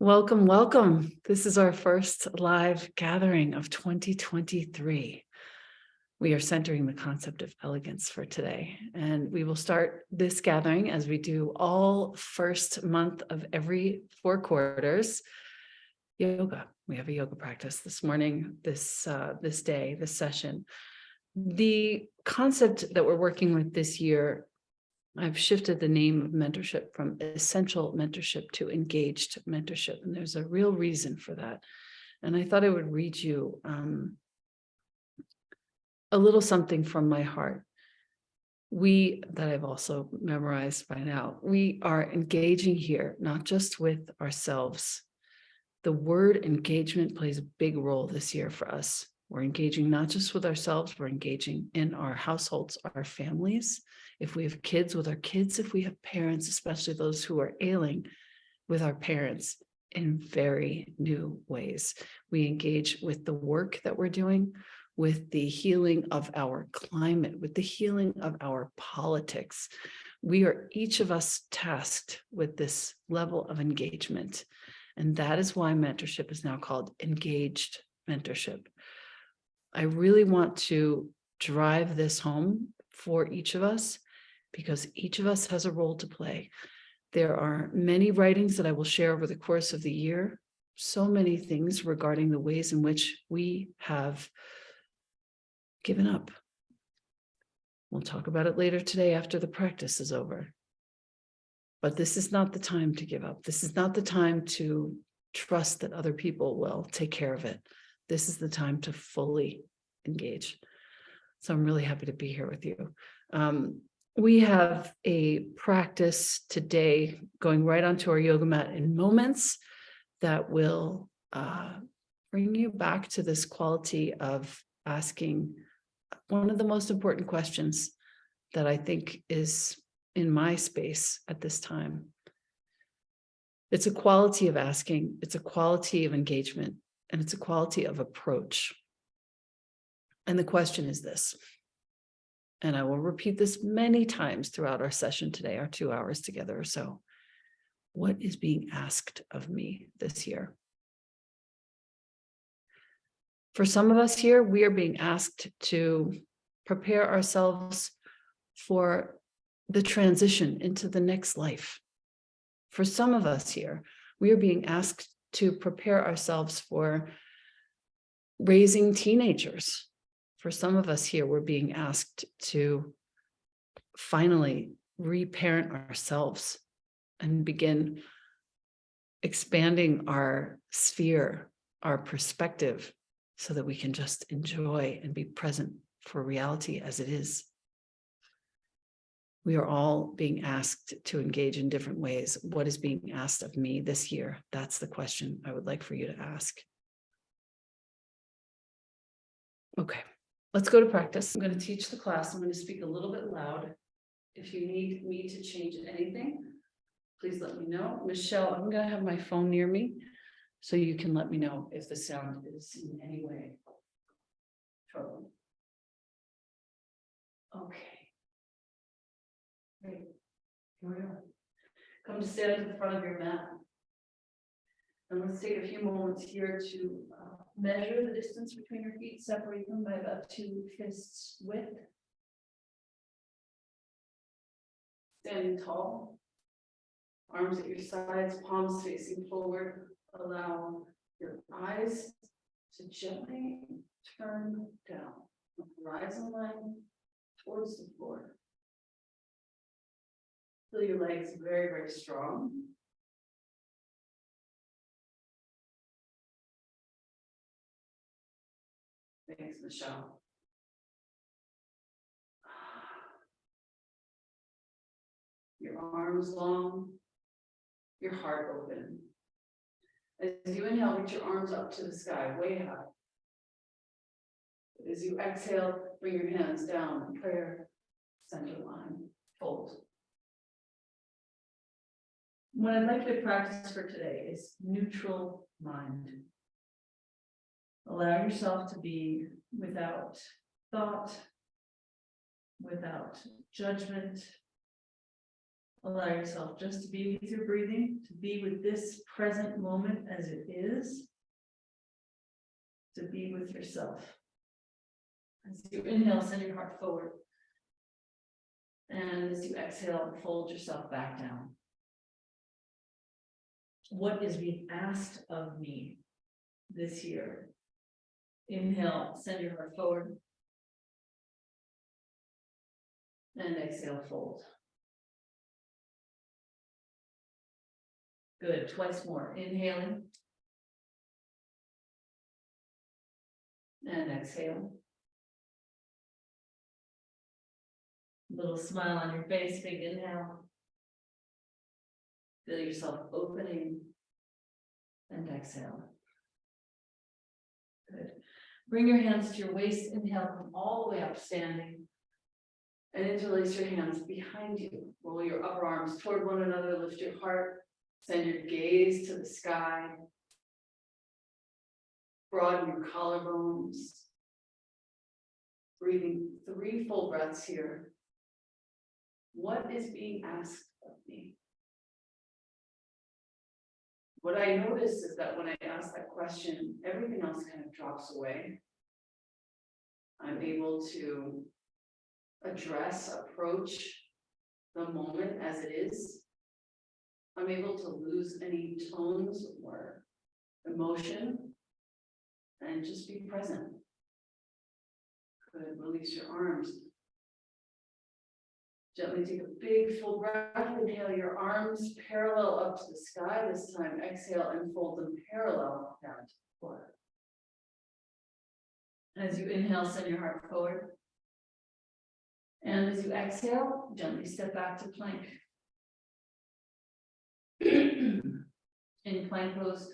Welcome, welcome. This is our first live gathering of 2023. We are centering the concept of elegance for today, and we will start this gathering as we do all first month of every 4 quarters. Yoga. We have a yoga practice this morning, this day, this session. The concept that we're working with this year, I've shifted the name of mentorship from essential mentorship to engaged mentorship. And there's a real reason for that. And I thought I would read you a little something from my heart. That I've also memorized by now, we are engaging here, not just with ourselves. The word engagement plays a big role this year for us. We're engaging not just with ourselves, we're engaging in our households, our families. If we have kids, with our kids, if we have parents, especially those who are ailing, with our parents in very new ways. We engage with the work that we're doing, with the healing of our climate, with the healing of our politics. We are each of us tasked with this level of engagement. And that is why mentorship is now called engaged mentorship. I really want to drive this home for each of us because each of us has a role to play. There are many writings that I will share over the course of the year, so many things regarding the ways in which we have given up. We'll talk about it later today after the practice is over. But this is not the time to give up. This is not the time to trust that other people will take care of it. This is the time to fully engage. So I'm really happy to be here with you. We have a practice today going right onto our yoga mat in moments that will bring you back to this quality of asking one of the most important questions that I think is in my space at this time. It's a quality of asking, it's a quality of engagement, and it's a quality of approach. And the question is this, and I will repeat this many times throughout our session today, our 2 hours together or so. What is being asked of me this year? For some of us here, we are being asked to prepare ourselves for the transition into the next life. For some of us here, we are being asked to prepare ourselves for raising teenagers. For some of us here, we're being asked to finally reparent ourselves and begin expanding our sphere, our perspective, so that we can just enjoy and be present for reality as it is. We are all being asked to engage in different ways. What is being asked of me this year? That's the question I would like for you to ask. Okay, let's go to practice. I'm going to teach the class. I'm going to speak a little bit loud. If you need me to change anything, please let me know. Michelle, I'm going to have my phone near me so you can let me know if the sound is in any way trouble. Okay. Great. Here we are. Come to stand at the front of your mat. And let's take a few moments here to measure the distance between your feet, separate them by about 2 fists width. Standing tall, arms at your sides, palms facing forward. Allow your eyes to gently turn down from the horizon line towards the floor. Feel your legs very, very strong. Thanks, Michelle. Your arms long, your heart open. As you inhale, reach your arms up to the sky, way high. As you exhale, bring your hands down, prayer, center line, fold. What I'd like you to practice for today is neutral mind. Allow yourself to be without thought, without judgment, Allow yourself just to be with your breathing, to be with this present moment as it is, to be with yourself. As you inhale, send your heart forward. And as you exhale, fold yourself back down. What is being asked of me this year? Inhale, send your heart forward. And exhale, fold. Good, twice more. Inhaling. And exhale. Little smile on your face, big inhale. Feel yourself opening. And exhale. Good. Bring your hands to your waist. Inhale, come all the way up, standing. And interlace your hands behind you. Roll your upper arms toward one another. Lift your heart. Send your gaze to the sky. Broaden your collarbones. Breathing 3 full breaths here. What is being asked of me? What I notice is that when I ask that question, everything else kind of drops away. I'm able to address, approach the moment as it is. I'm able to lose any tones or emotion and just be present. Good, release your arms. Gently take a big full breath. Inhale your arms parallel up to the sky. This time exhale and fold them parallel down to the floor. As you inhale, send your heart forward. And as you exhale, gently step back to plank. In plank pose,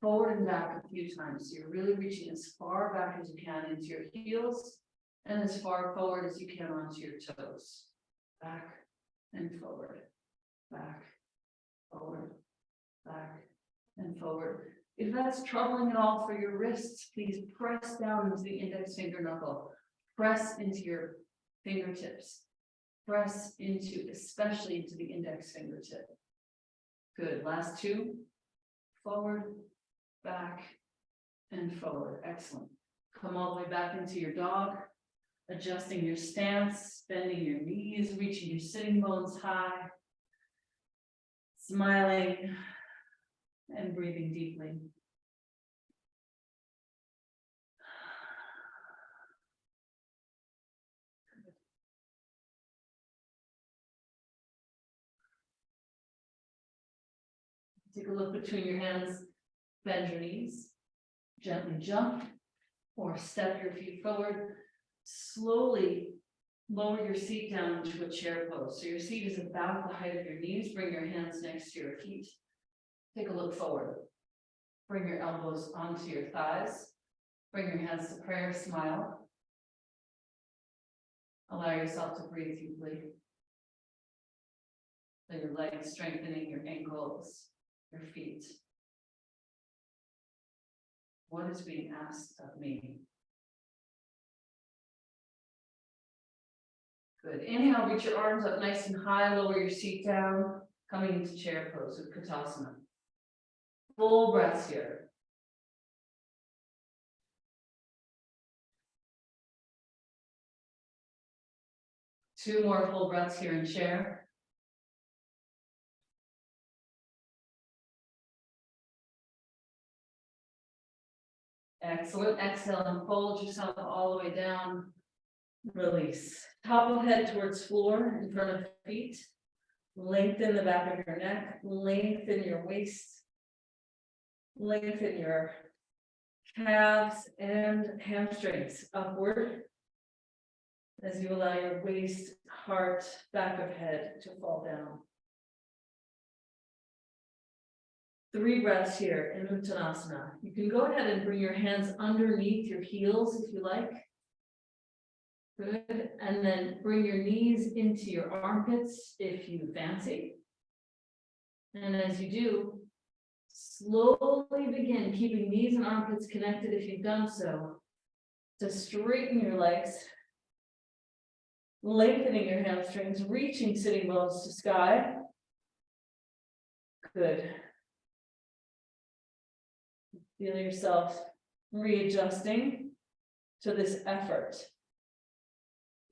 forward and back a few times. So you're really reaching as far back as you can into your heels and as far forward as you can onto your toes. Back and forward, back, forward, back, and forward. If that's troubling at all for your wrists, please press down into the index finger knuckle. Press into your fingertips. Press into, especially into the index fingertip. Good. Last 2. Forward, back, and forward. Excellent. Come all the way back into your dog. Adjusting your stance, bending your knees, reaching your sitting bones high. Smiling and breathing deeply. Take a look between your hands, bend your knees, gently jump or step your feet forward. Slowly lower your seat down into a chair pose. So your seat is about the height of your knees. Bring your hands next to your feet. Take a look forward. Bring your elbows onto your thighs. Bring your hands to prayer, smile. Allow yourself to breathe deeply. Feel your legs strengthening, your ankles, your feet. What is being asked of me? Good. Inhale, reach your arms up nice and high, lower your seat down, coming into chair pose with Katasana. Full breaths here. Two more full breaths here in chair. Excellent. Exhale and fold yourself all the way down. Release. Top of head towards floor in front of feet. Lengthen the back of your neck. Lengthen your waist. Lengthen your calves and hamstrings upward as you allow your waist, heart, back of head to fall down. 3 breaths here in Uttanasana. You can go ahead and bring your hands underneath your heels if you like. Good. And then bring your knees into your armpits if you fancy. And as you do, slowly begin keeping knees and armpits connected if you've done so, to straighten your legs, lengthening your hamstrings, reaching sitting bones to sky. Good. Feel yourself readjusting to this effort.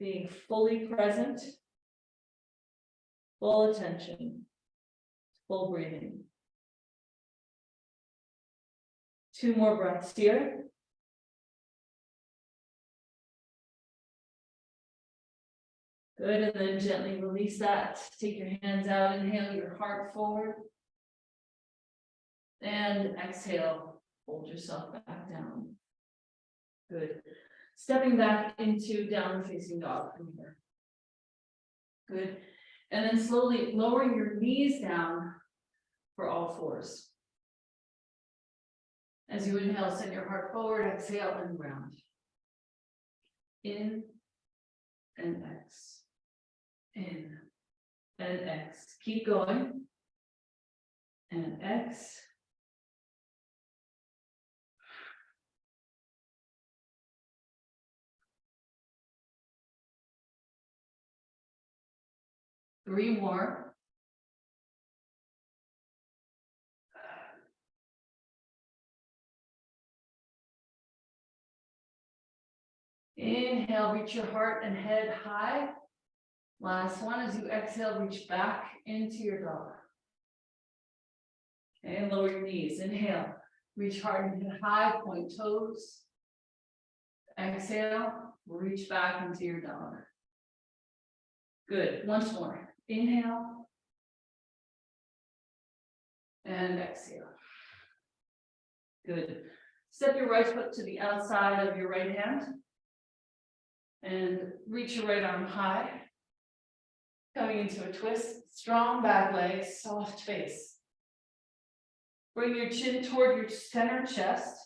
Being fully present, full attention, full breathing. 2 more breaths here. Good, and then gently release that. Take your hands out, inhale your heart forward. And exhale, hold yourself back down. Good. Stepping back into downward facing dog from here. Good. And then slowly lowering your knees down for all 4s. As you inhale, send your heart forward, exhale and round. In and X. In and X. Keep going. And X. Three more. Inhale, reach your heart and head high. Last one, as you exhale, reach back into your dog. Okay, and lower your knees. Inhale, reach hard and head high, point toes. Exhale, reach back into your dog. Good, once more. Inhale. And exhale. Good. Step your right foot to the outside of your right hand. And reach your right arm high. Coming into a twist, strong back leg, soft face. Bring your chin toward your center chest.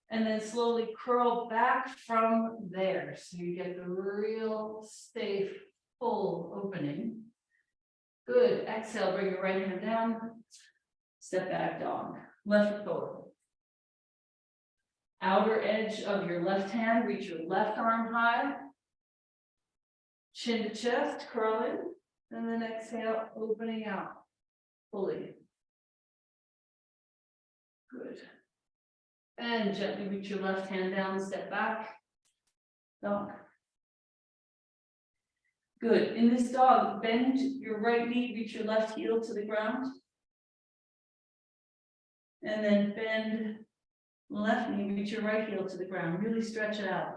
And then slowly curl back from there. So you get the real safe, full opening. Good. Exhale, bring your right hand down. Step back dog. Left foot forward. Outer edge of your left hand, reach your left arm high. Chin to chest, curl in. And then exhale, opening out fully. Good. And gently reach your left hand down, step back. Dog. Good. In this dog, bend your right knee, reach your left heel to the ground. And then bend left knee, reach your right heel to the ground. Really stretch it out.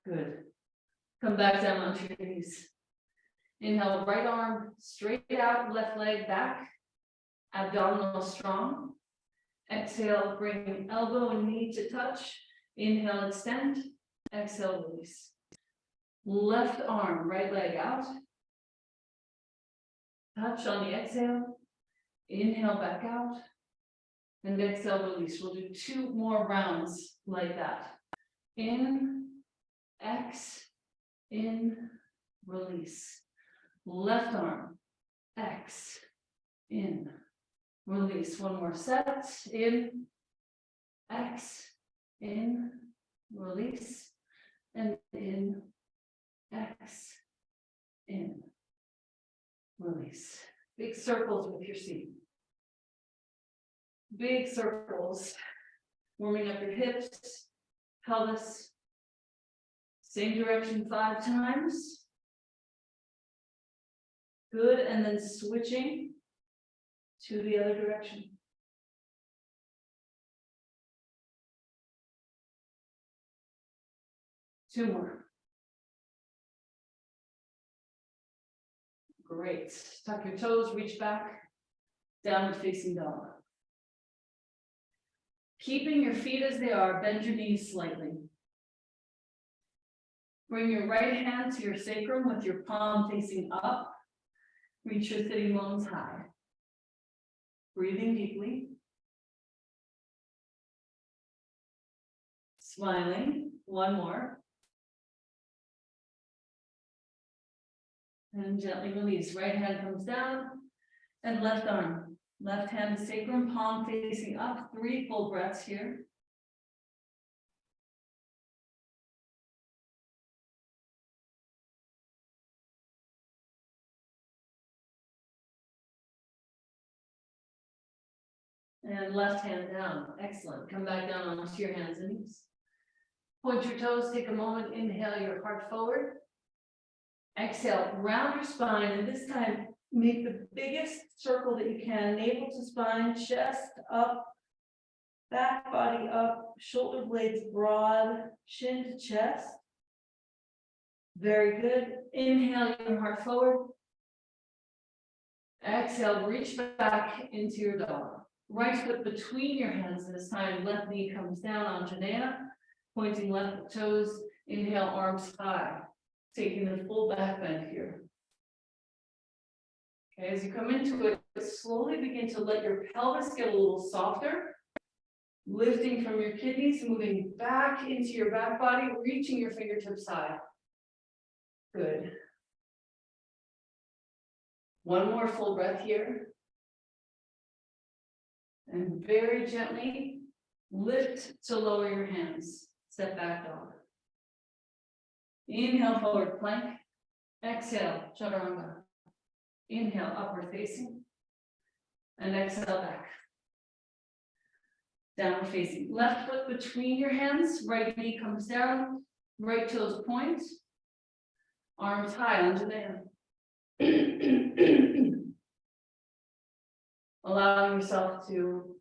Good. Come back down onto your knees. Inhale, right arm straight out, left leg back. Abdominal strong. Exhale, bring elbow and knee to touch. Inhale, extend. Exhale, release. Left arm, right leg out. Touch on the exhale. Inhale, back out. And exhale, release. We'll do 2 more rounds like that. In, X, in, release. Left arm, X, in, release. 1 more set. In, X, in, release. And in, X, in, release. Big circles with your seat. Big circles. Warming up your hips, pelvis. Same direction 5 times. Good, and then switching to the other direction. Two more. Great. Tuck your toes, reach back. Downward facing dog. Keeping your feet as they are, bend your knees slightly. Bring your right hand to your sacrum with your palm facing up. Reach your sitting bones high. Breathing deeply. Smiling. 1 more. And gently release. Right hand comes down. And left arm. Left hand to sacrum, palm facing up. 3 full breaths here. And left hand down. Excellent. Come back down onto your hands and knees. Point your toes, take a moment, inhale your heart forward. Exhale, round your spine, and this time make the biggest circle that you can, navel to spine, chest up, back body up, shoulder blades broad, chin to chest. Very good. Inhale your heart forward. Exhale, reach back into your dog. Right foot between your hands this time, left knee comes down on Janana, pointing left toes, inhale, arms high, taking the full back bend here. Okay, as you come into it, slowly begin to let your pelvis get a little softer, lifting from your kidneys, moving back into your back body, reaching your fingertips high. Good. One more full breath here. And very gently lift to lower your hands. Step back dog. Inhale, forward plank. Exhale, chaturanga. Inhale, upward facing. And exhale, back. Downward facing. Left foot between your hands. Right knee comes down. Right toes point. Arms high on Janana. Allowing yourself to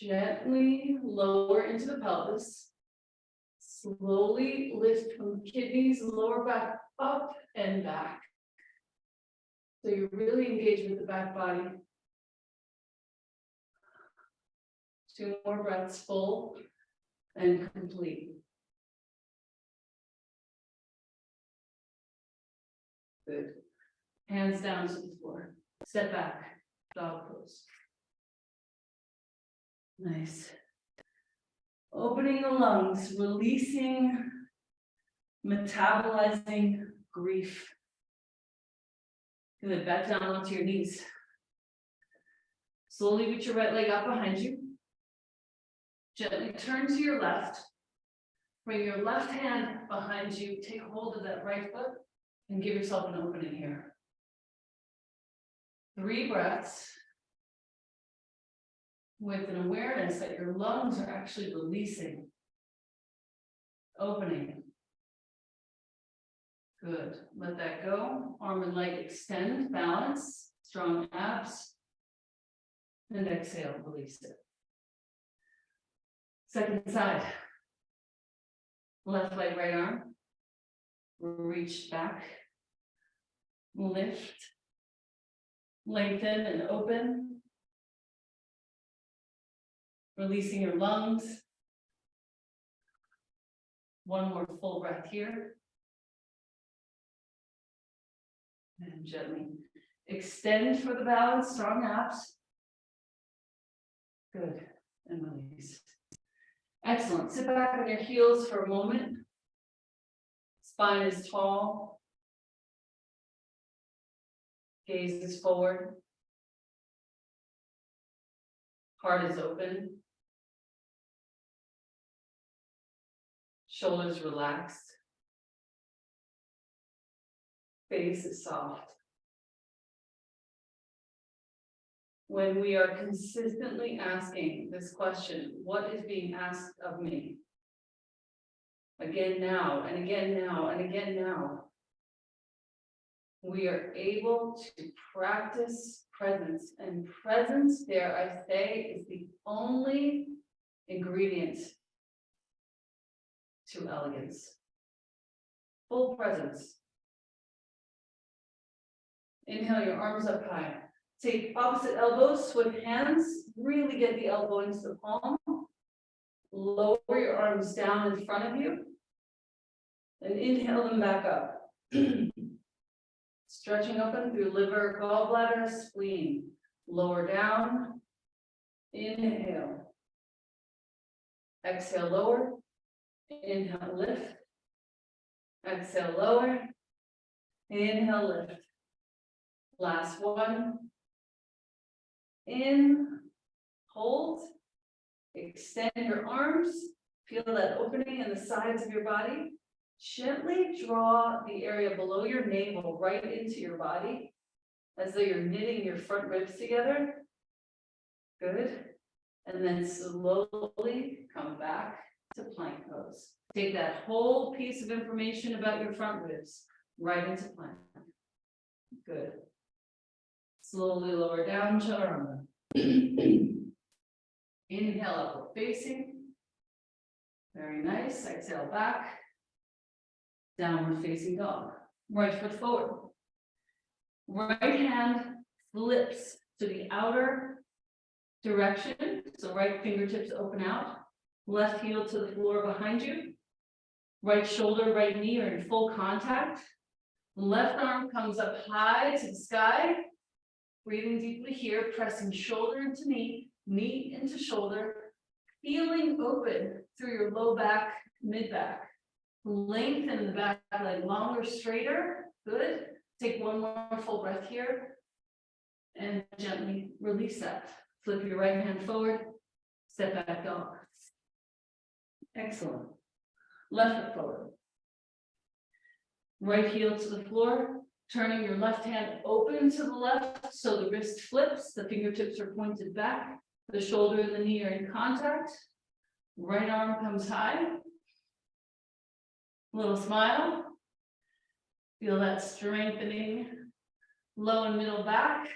gently lower into the pelvis. Slowly lift from the kidneys, lower back up and back. So you're really engaged with the back body. 2 more breaths, full and complete. Good. Hands down to the floor. Step back. Dog pose. Nice. Opening the lungs, releasing, metabolizing grief. Good. Back down onto your knees. Slowly reach your right leg out behind you. Gently turn to your left. Bring your left hand behind you. Take hold of that right foot and give yourself an opening here. 3 breaths with an awareness that your lungs are actually releasing, opening. Good. Let that go. Arm and leg extend, balance, strong abs. And exhale, release it. Second side. Left leg, right arm. Reach back. Lift. Lengthen and open. Releasing your lungs. One more full breath here. And gently extend for the balance, strong abs. Good. And release. Excellent. Sit back on your heels for a moment. Spine is tall. Gaze is forward. Heart is open. Shoulders relaxed. Face is soft. When we are consistently asking this question, what is being asked of me? Again now, and again now, and again now. We are able to practice presence, and presence, dare I say, is the only ingredient to elegance. Full presence. Inhale your arms up high. Take opposite elbows, switch hands, really get the elbow into the palm. Lower your arms down in front of you. And inhale them back up. Stretching open through liver, gallbladder, spleen. Lower down. Inhale. Exhale, lower. Inhale, lift. Exhale, lower. Inhale, lift. Last one. In, hold. Extend your arms. Feel that opening in the sides of your body. Gently draw the area below your navel right into your body, as though you're knitting your front ribs together. Good. And then slowly come back to plank pose. Take that whole piece of information about your front ribs right into plank. Good. Slowly lower down, chaturanga. Inhale, upward facing. Very nice. Exhale back. Downward facing dog. Right foot forward. Right hand flips to the outer direction. So right fingertips open out. Left heel to the floor behind you. Right shoulder, right knee are in full contact. Left arm comes up high to the sky. Breathing deeply here, pressing shoulder into knee, knee into shoulder. Feeling open through your low back, mid back. Lengthen the back leg longer, straighter. Good. Take one more full breath here. And gently release that. Flip your right hand forward. Step back dog. Excellent. Left foot forward. Right heel to the floor. Turning your left hand open to the left so the wrist flips. The fingertips are pointed back. The shoulder and the knee are in contact. Right arm comes high. Little smile. Feel that strengthening low and middle back.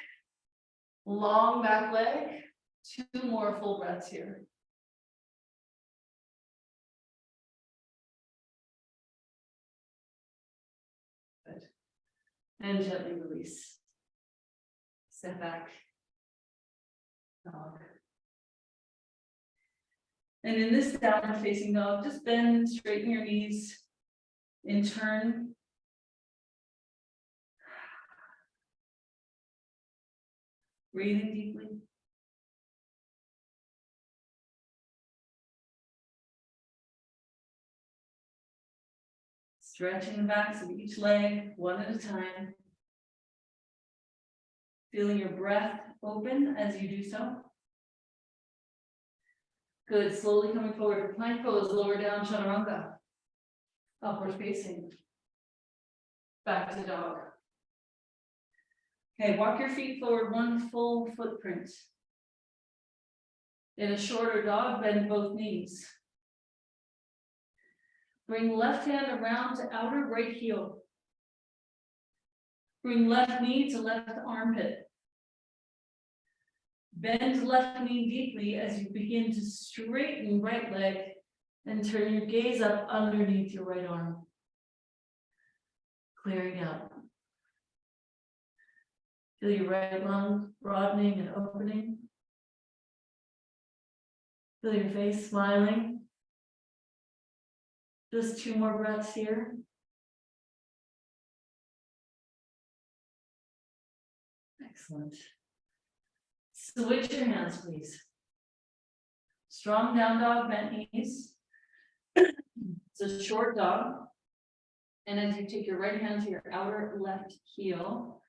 Long back leg. 2 more full breaths here. Good. And gently release. Step back. Dog. And in this downward facing dog, just bend and straighten your knees. In turn. Breathing deeply. Stretching the backs of each leg, one at a time. Feeling your breath open as you do so. Good, slowly coming forward for plank pose, lower down, chaturanga. Upward facing. Back to dog. Okay, walk your feet forward 1 full footprint. In a shorter dog, bend both knees. Bring left hand around to outer right heel. Bring left knee to left armpit. Bend left knee deeply as you begin to straighten right leg and turn your gaze up underneath your right arm. Clearing out. Feel your right lung broadening and opening. Feel your face smiling. Just 2 more breaths here. Excellent. Switch your hands, please. Strong down dog, bent knees. It's a short dog. And as you take your right hand to your outer left heel,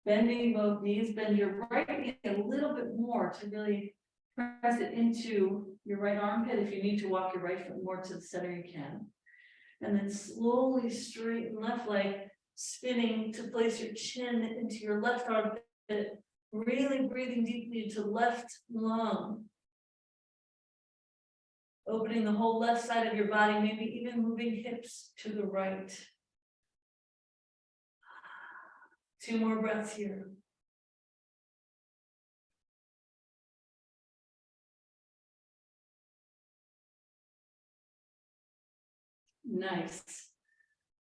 bending both knees, bend your right knee a little bit more to really press it into your right armpit. If you need to walk your right foot more to the center, you can. And then slowly straighten left leg, spinning to place your chin into your left armpit. Really breathing deeply into left lung. Opening the whole left side of your body, maybe even moving hips to the right. 2 more breaths here. Nice.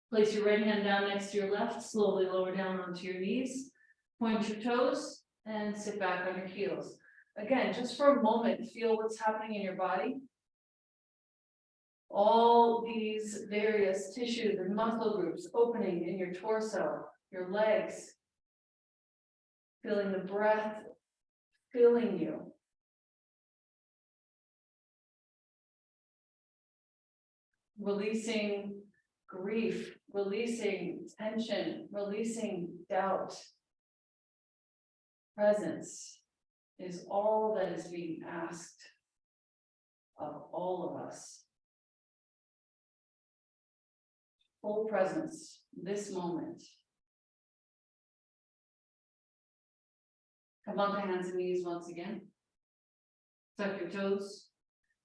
Place your right hand down next to your left, slowly lower down onto your knees. Point your toes and sit back on your heels. Again, just for a moment, feel what's happening in your body. All these various tissues and muscle groups opening in your torso, your legs. Feeling the breath filling you. Releasing grief, releasing tension, releasing doubt. Presence is all that is being asked of all of us. Full presence, this moment. Come on to hands and knees once again. Tuck your toes.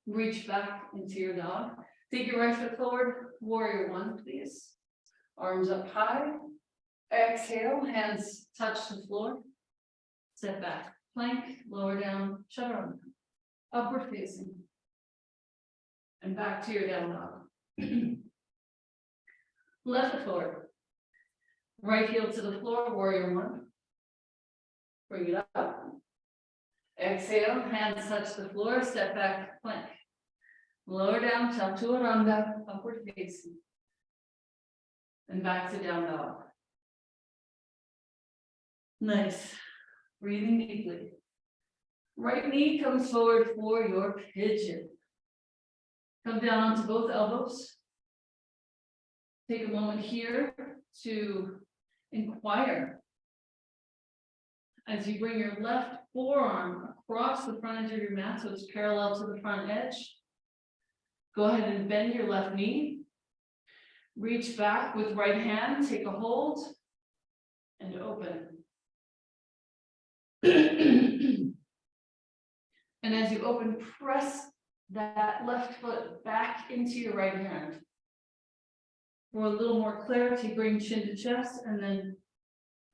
Reach back into your dog. Take your right foot forward. Warrior one, please. Arms up high. Exhale, hands touch the floor. Step back. Plank, lower down, chaturanga. Upward facing. And back to your down dog. Left foot forward. Right heel to the floor, warrior one. Bring it up. Exhale, hands touch the floor, step back, plank. Lower down, chaturanga, upward facing. And back to down dog. Nice. Breathing deeply. Right knee comes forward for your pigeon. Come down onto both elbows. Take a moment here to inquire. As you bring your left forearm across the front edge of your mat, so it's parallel to the front edge. Go ahead and bend your left knee. Reach back with right hand, take a hold, and open. And as you open, press that left foot back into your right hand. For a little more clarity, bring chin to chest and then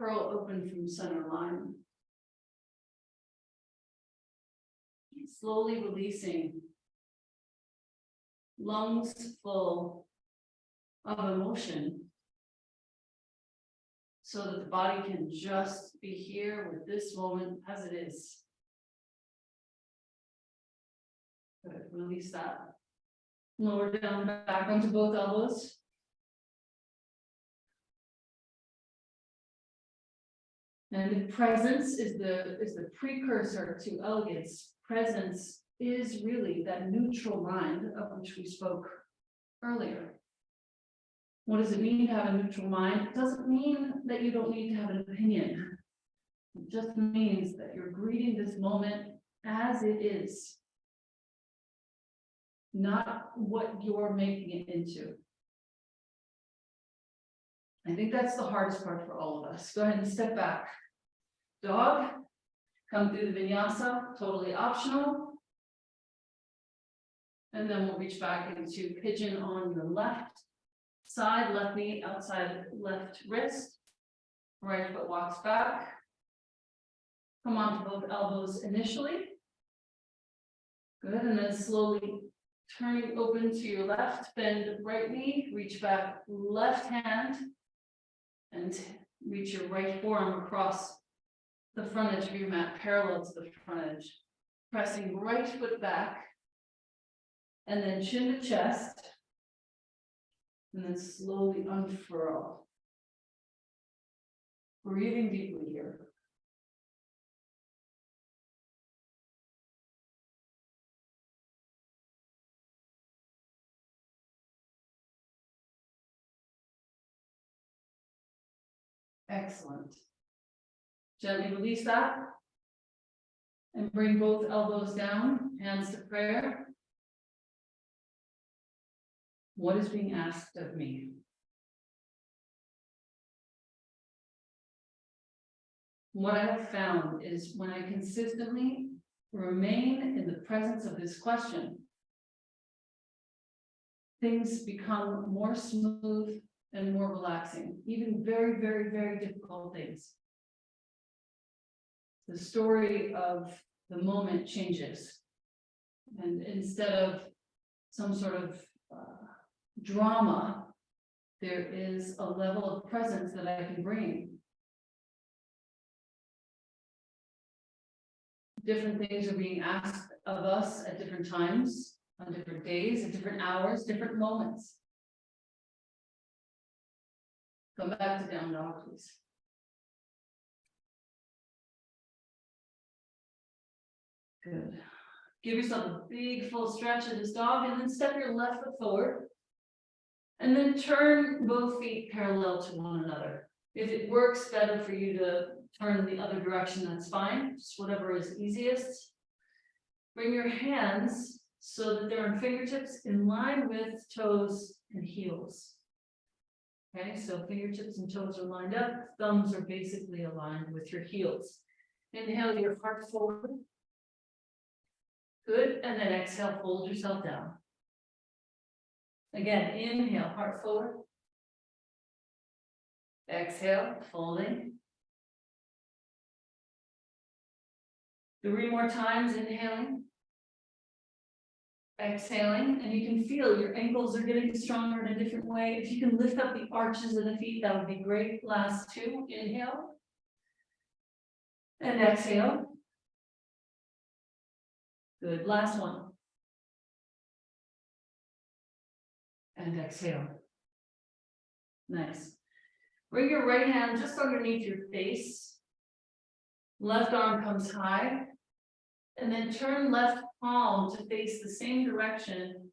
curl open from center line. Slowly releasing. Lungs full of emotion. So that the body can just be here with this moment as it is. Good. Release that. Lower down, back onto both elbows. And presence is the precursor to elegance. Presence is really that neutral mind of which we spoke earlier. What does it mean to have a neutral mind? It doesn't mean that you don't need to have an opinion. It just means that you're greeting this moment as it is, not what you're making it into. I think that's the hardest part for all of us. Go ahead and step back. Dog, come through the vinyasa, totally optional. And then we'll reach back into pigeon on your left side, left knee outside left wrist. Right foot walks back. Come onto both elbows initially. Good, and then slowly turning open to your left, bend right knee, reach back left hand, and reach your right forearm across the front edge of your mat, parallel to the front edge. Pressing right foot back, and then chin to chest, and then slowly unfurl. Breathing deeply here. Excellent. Gently release that. And bring both elbows down, hands to prayer. What is being asked of me? What I have found is when I consistently remain in the presence of this question, things become more smooth and more relaxing, even very, very, very difficult things. The story of the moment changes. And instead of some sort of drama, there is a level of presence that I can bring. Different things are being asked of us at different times, on different days, at different hours, different moments. Come back to down dog, please. Good. Give yourself a big full stretch of this dog and then step your left foot forward. And then turn both feet parallel to one another. If it works better for you to turn the other direction, that's fine. Just whatever is easiest. Bring your hands so that they're on fingertips in line with toes and heels. Okay, so fingertips and toes are lined up. Thumbs are basically aligned with your heels. Inhale your heart forward. Good, and then exhale, fold yourself down. Again, inhale, heart forward. Exhale, folding. 3 more times, inhaling. Exhaling, and you can feel your ankles are getting stronger in a different way. If you can lift up the arches of the feet, that would be great. Last 2, inhale. And exhale. Good, last one. And exhale. Nice. Bring your right hand just underneath your face. Left arm comes high. And then turn left palm to face the same direction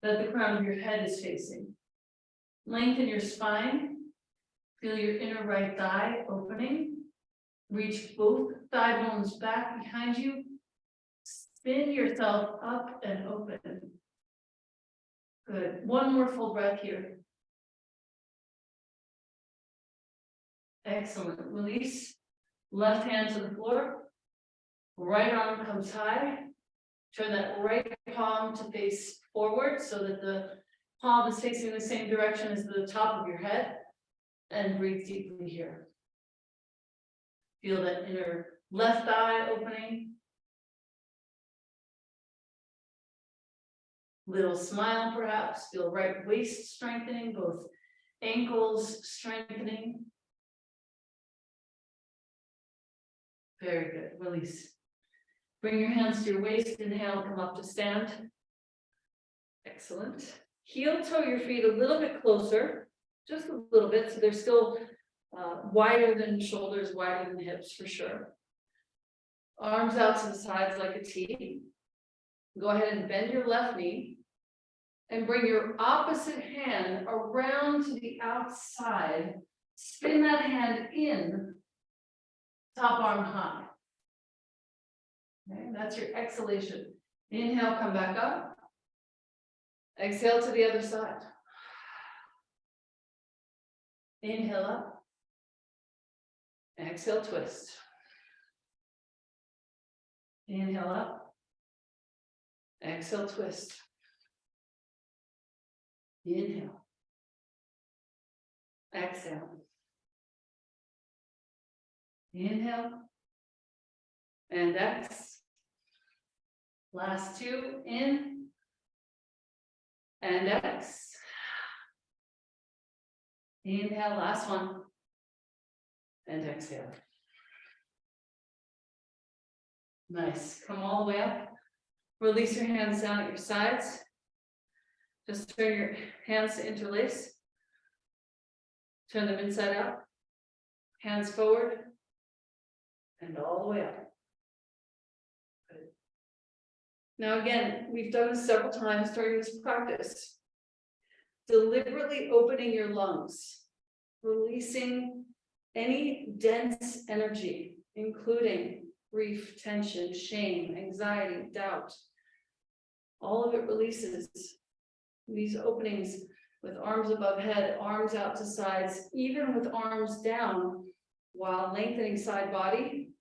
that the crown of your head is facing. Lengthen your spine. Feel your inner right thigh opening. Reach both thigh bones back behind you. Spin yourself up and open. Good. One more full breath here. Excellent. Release. Left hand to the floor. Right arm comes high. Turn that right palm to face forward so that the palm is facing the same direction as the top of your head. And breathe deeply here. Feel that inner left thigh opening. Little smile perhaps. Feel right waist strengthening, both ankles strengthening. Very good. Release. Bring your hands to your waist. Inhale, come up to stand. Excellent. Heel toe your feet a little bit closer, just a little bit, so they're still wider than shoulders, wider than hips for sure. Arms out to the sides like a T. Go ahead and bend your left knee and bring your opposite hand around to the outside. Spin that hand in, top arm high. Okay, that's your exhalation. Inhale, come back up. Exhale to the other side. Inhale up. Exhale, twist. Inhale up. Exhale, twist. Inhale. Exhale. Inhale. And exhale. Last 2, in. And exhale. Inhale, last one. And exhale. Nice. Come all the way up. Release your hands down at your sides. Just turn your hands to interlace. Turn them inside out. Hands forward. And all the way up. Good. Now again, we've done this several times during this practice. Deliberately opening your lungs. Releasing any dense energy, including grief, tension, shame, anxiety, doubt. All of it releases. These openings with arms above head, arms out to sides, even with arms down while lengthening side body.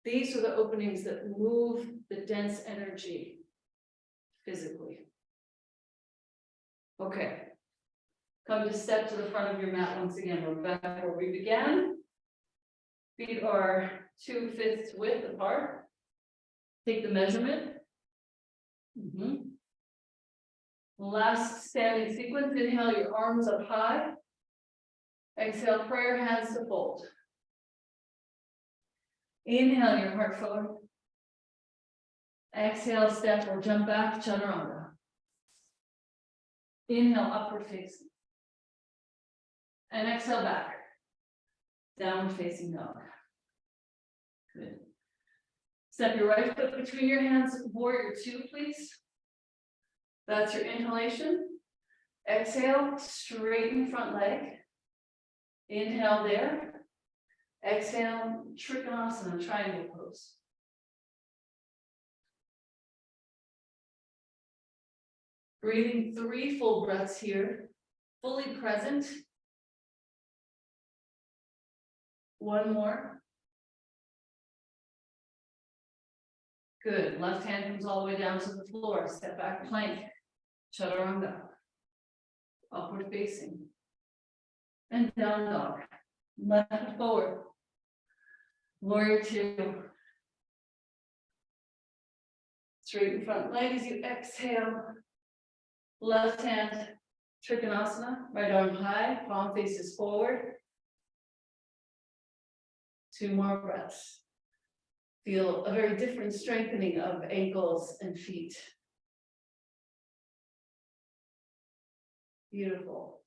These are the openings that move the dense energy physically. Okay. Come to step to the front of your mat once again. We're back where we began. Feet are 2/5 width apart. Take the measurement. Last standing sequence. Inhale your arms up high. Exhale, prayer hands to fold. Inhale your heart forward. Exhale, step or jump back, chaturanga. Inhale, upward facing. And exhale back. Downward facing dog. Good. Step your right foot between your hands, warrior 2, please. That's your inhalation. Exhale, straighten front leg. Inhale there. Exhale, Trikonasana, triangle pose. Breathing 3 full breaths here, fully present. 1 more. Good. Left hand comes all the way down to the floor. Step back, plank. Chaturanga. Upward facing. And down dog. Left forward. Warrior two. Straight in front leg as you exhale. Left hand, Trikonasana, right arm high, palm faces forward. 2 more breaths. Feel a very different strengthening of ankles and feet. Beautiful.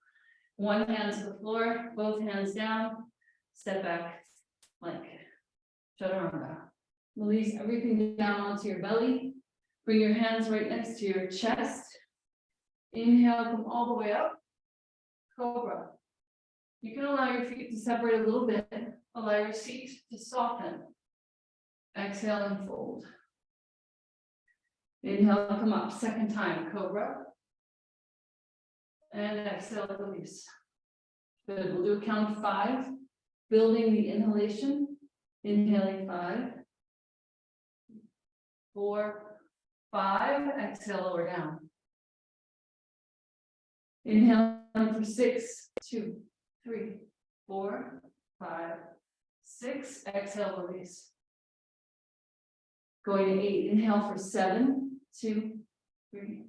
One hand to the floor, both hands down, step back, plank. Chaturanga. Release everything down onto your belly. Bring your hands right next to your chest. Inhale, come all the way up. Cobra. You can allow your feet to separate a little bit. Allow your seat to soften. Exhale and fold. Inhale, come up. Second time, Cobra. And exhale, release. Good. We'll do a count of 5. Building the inhalation. Inhaling 5. 4, 5. Exhale, lower down. Inhale for 6, 2, 3, 4, 5, 6. Exhale, release. Going to 8. Inhale for 7, 2, 3,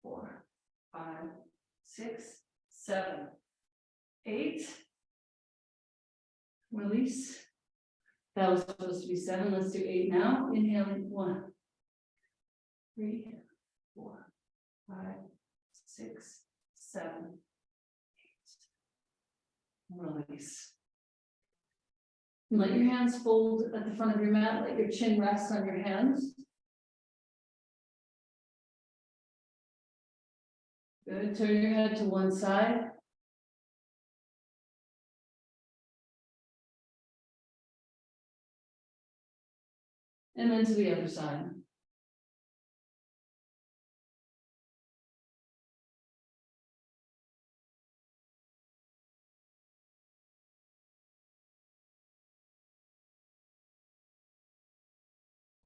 4, 5, 6, 7, 8. Release. That was supposed to be 7. Let's do 8 now. Inhaling 1, 3, 4, 5, 6, 7, 8. Release. And let your hands fold at the front of your mat. Let your chin rest on your hands. Good. Turn your head to one side. And then to the other side.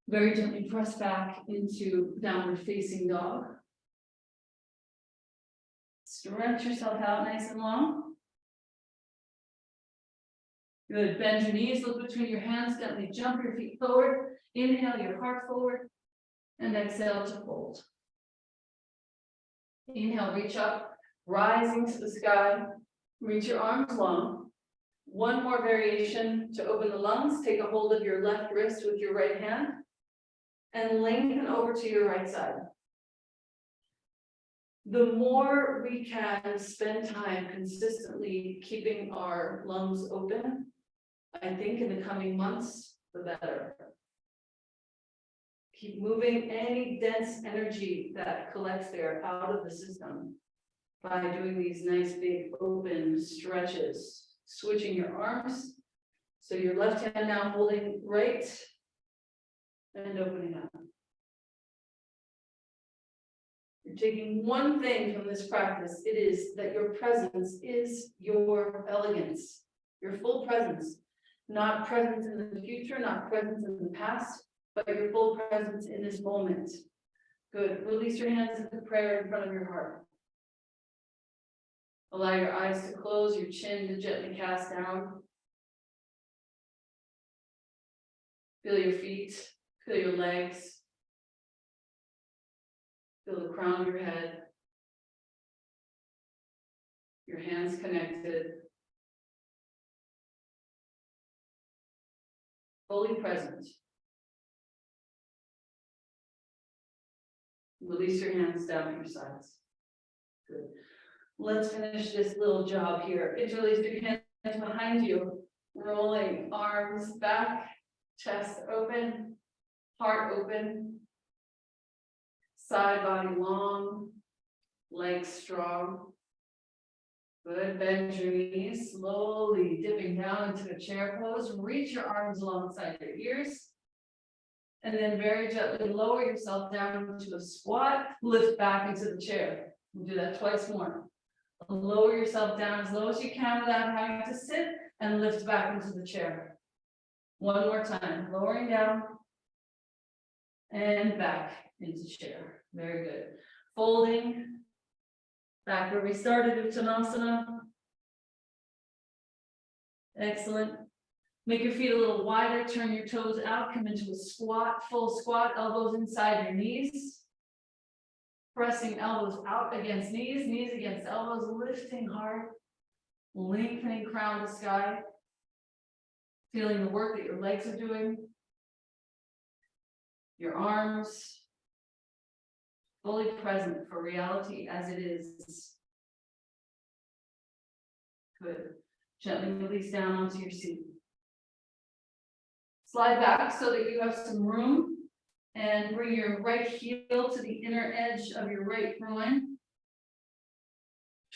Very gently press back into downward facing dog. Stretch yourself out nice and long. Good. Bend your knees, look between your hands, gently jump your feet forward. Inhale your heart forward. And exhale to fold. Inhale, reach up, rising to the sky. Reach your arms long. One more variation to open the lungs. Take a hold of your left wrist with your right hand. And lengthen over to your right side. The more we can spend time consistently keeping our lungs open, I think in the coming months, the better. Keep moving any dense energy that collects there out of the system by doing these nice big open stretches. Switching your arms. So your left hand now holding right and opening up. You're taking one thing from this practice. It is that your presence is your elegance, your full presence, not presence in the future, not presence in the past, but your full presence in this moment. Good. Release your hands into prayer in front of your heart. Allow your eyes to close, your chin to gently cast down. Feel your feet, feel your legs. Feel the crown of your head. Your hands connected. Fully present. Release your hands down at your sides. Good. Let's finish this little job here. Interlace your hands behind you. Rolling arms back, chest open, heart open. Side body long, legs strong. Good. Bend your knees, slowly dipping down into a chair pose. Reach your arms alongside your ears. And then very gently lower yourself down into a squat. Lift back into the chair. We'll do that twice more. Lower yourself down as low as you can without having to sit, and lift back into the chair. One more time. Lowering down and back into chair. Very good. Folding back where we started, Uttanasana. Excellent. Make your feet a little wider, turn your toes out, come into a squat, full squat, elbows inside your knees. Pressing elbows out against knees, knees against elbows, lifting hard, lengthening crown to sky. Feeling the work that your legs are doing. Your arms, fully present for reality as it is. Good. Gently release down onto your seat. Slide back so that you have some room and bring your right heel to the inner edge of your right groin.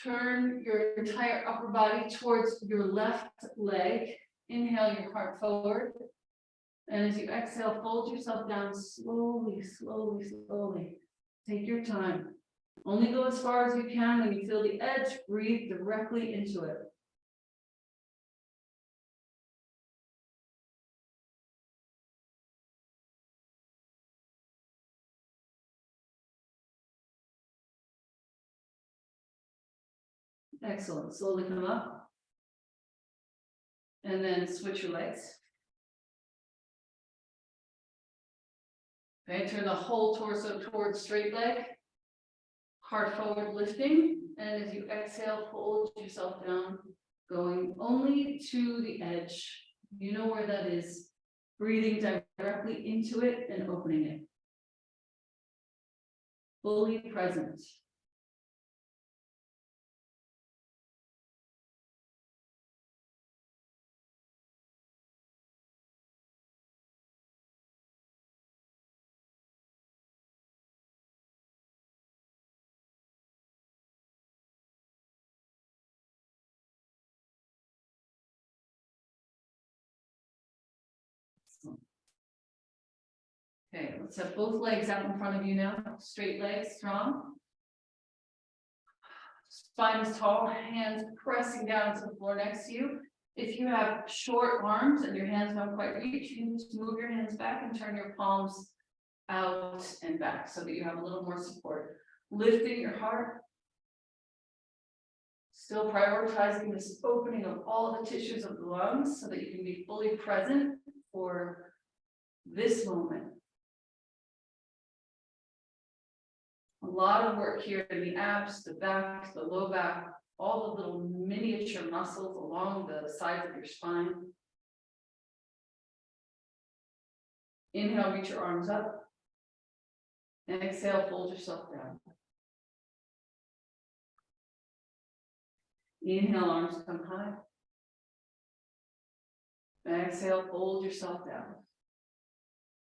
Turn your entire upper body towards your left leg. Inhale your heart forward. And as you exhale, fold yourself down slowly, slowly, slowly. Take your time. Only go as far as you can. When you feel the edge, breathe directly into it. Excellent. Slowly come up. And then switch your legs. Okay, turn the whole torso towards straight leg. Heart forward lifting. And as you exhale, fold yourself down, going only to the edge. You know where that is. Breathing directly into it and opening it. Fully present. Okay, let's have both legs out in front of you now. Straight legs, strong. Spine is tall, hands pressing down to the floor next to you. If you have short arms and your hands don't quite reach, you can just move your hands back and turn your palms out and back so that you have a little more support. Lifting your heart. Still prioritizing this opening of all the tissues of the lungs so that you can be fully present for this moment. A lot of work here in the abs, the back, the low back, all the little miniature muscles along the sides of your spine. Inhale, reach your arms up. And exhale, fold yourself down. Inhale, arms come high. And exhale, fold yourself down.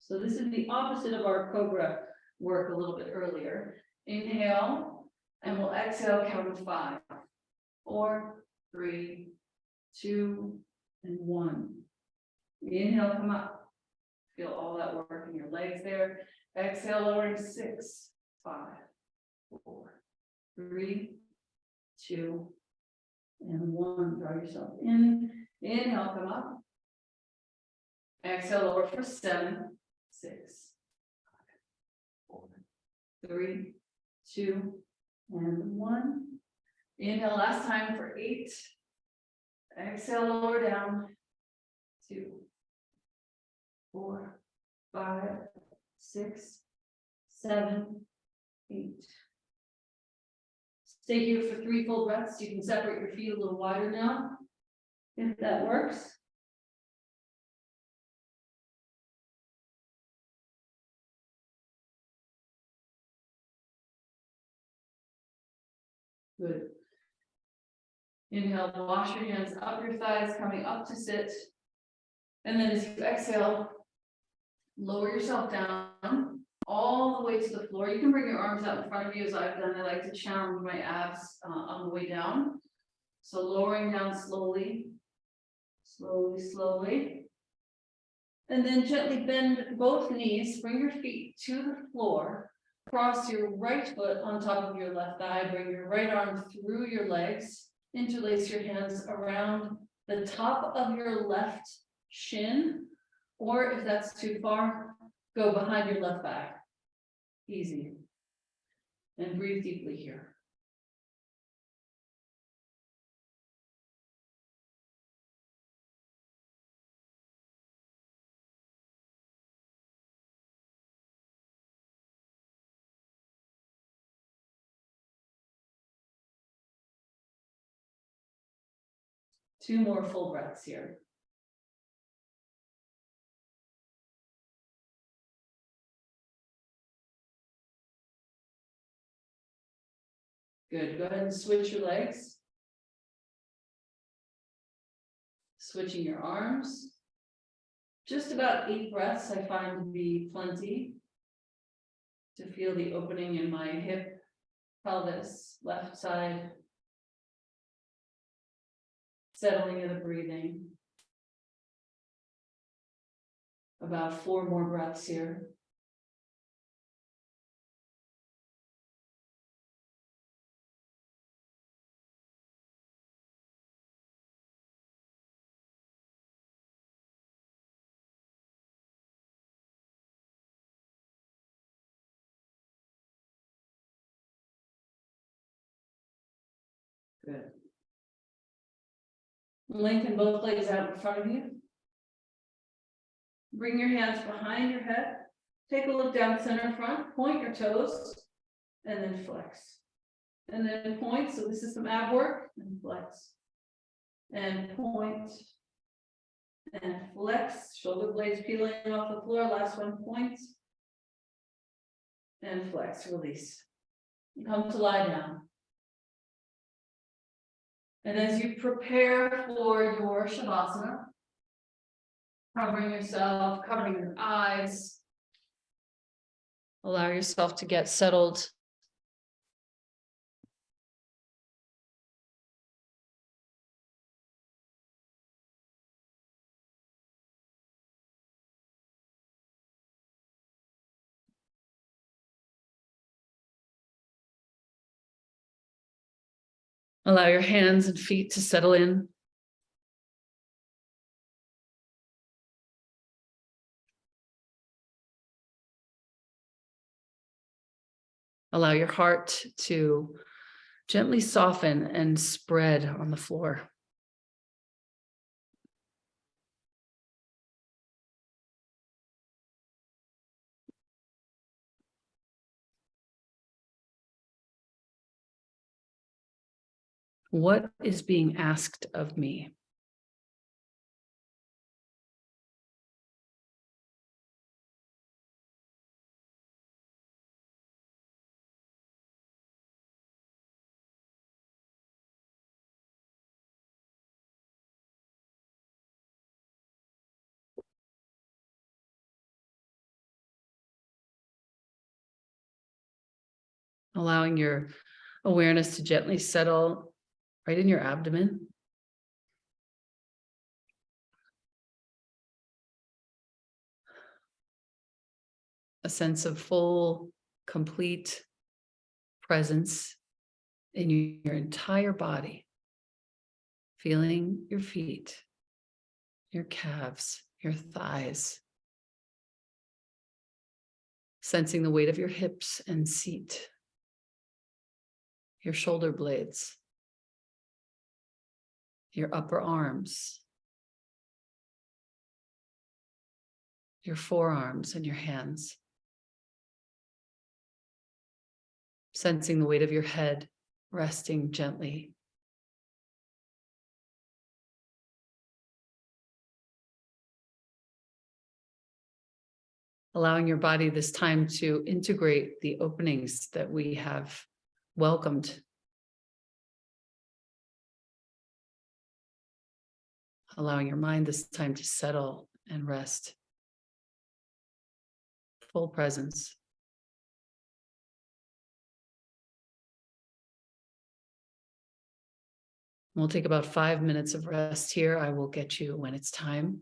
So this is the opposite of our cobra work a little bit earlier. Inhale, and we'll exhale, count to 5. 4, 3, 2, and 1. Inhale, come up. Feel all that work in your legs there. Exhale, lowering 6, 5, 4, 3, 2, and 1. Draw yourself in. Inhale, come up. Exhale, lower for 7, 6, 5, 4, 3, 2, and 1. Inhale, last time for 8. Exhale, lower down. 2, 4, 5, 6, 7, 8. Stay here for 3 full breaths. You can separate your feet a little wider now, if that works. Good. Inhale, wash your hands up your thighs, coming up to sit. And then as you exhale, lower yourself down all the way to the floor. You can bring your arms out in front of you as I've done. I like to challenge my abs on the way down. So lowering down slowly, slowly, slowly. And then gently bend both knees, bring your feet to the floor. Cross your right foot on top of your left thigh, bring your right arm through your legs, interlace your hands around the top of your left shin, or if that's too far, go behind your left back. Easy. And breathe deeply here. Two more full breaths here. Good. Go ahead and switch your legs. Switching your arms. Just about 8 breaths I find to be plenty to feel the opening in my hip, pelvis, left side. Settling into the breathing. About 4 more breaths here. Good. Lengthen both legs out in front of you. Bring your hands behind your head. Take a look down center front. Point your toes and then flex. And then point. So this is some ab work and flex. And point and flex. Shoulder blades peeling off the floor. Last one, point and flex. Release. Come to lie down. And as you prepare for your Shavasana, covering yourself, covering your eyes, allow yourself to get settled. Allow your hands and feet to settle in. Allow your heart to gently soften and spread on the floor. What is being asked of me? Allowing your awareness to gently settle right in your abdomen. A sense of full, complete presence in your entire body. Feeling your feet, your calves, your thighs. Sensing the weight of your hips and seat. Your shoulder blades. Your upper arms. Your forearms and your hands. Sensing the weight of your head resting gently. Allowing your body this time to integrate the openings that we have welcomed. Allowing your mind this time to settle and rest. Full presence. We'll take about 5 minutes of rest here. I will get you when it's time.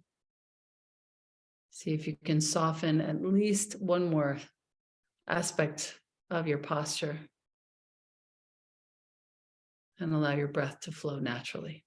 See if you can soften at least one more aspect of your posture. And allow your breath to flow naturally.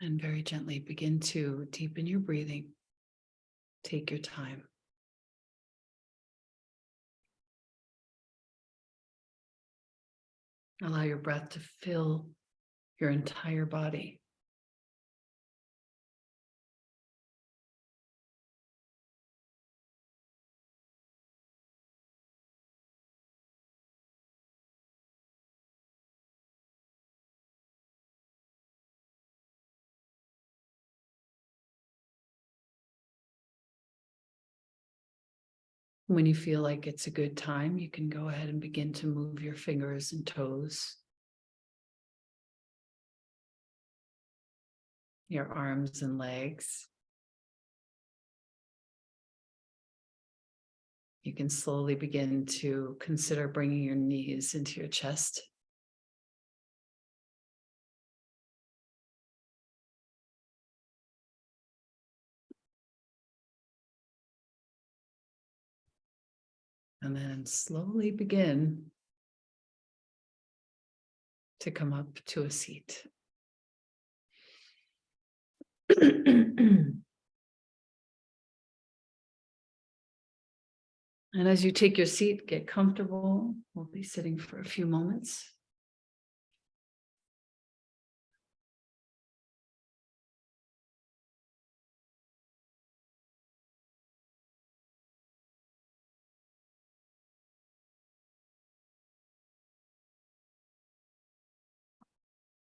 And very gently begin to deepen your breathing. Take your time. Allow your breath to fill your entire body. When you feel like it's a good time, you can go ahead and begin to move your fingers and toes, your arms and legs. You can slowly begin to consider bringing your knees into your chest. And then slowly begin to come up to a seat. And as you take your seat, get comfortable. We'll be sitting for a few moments.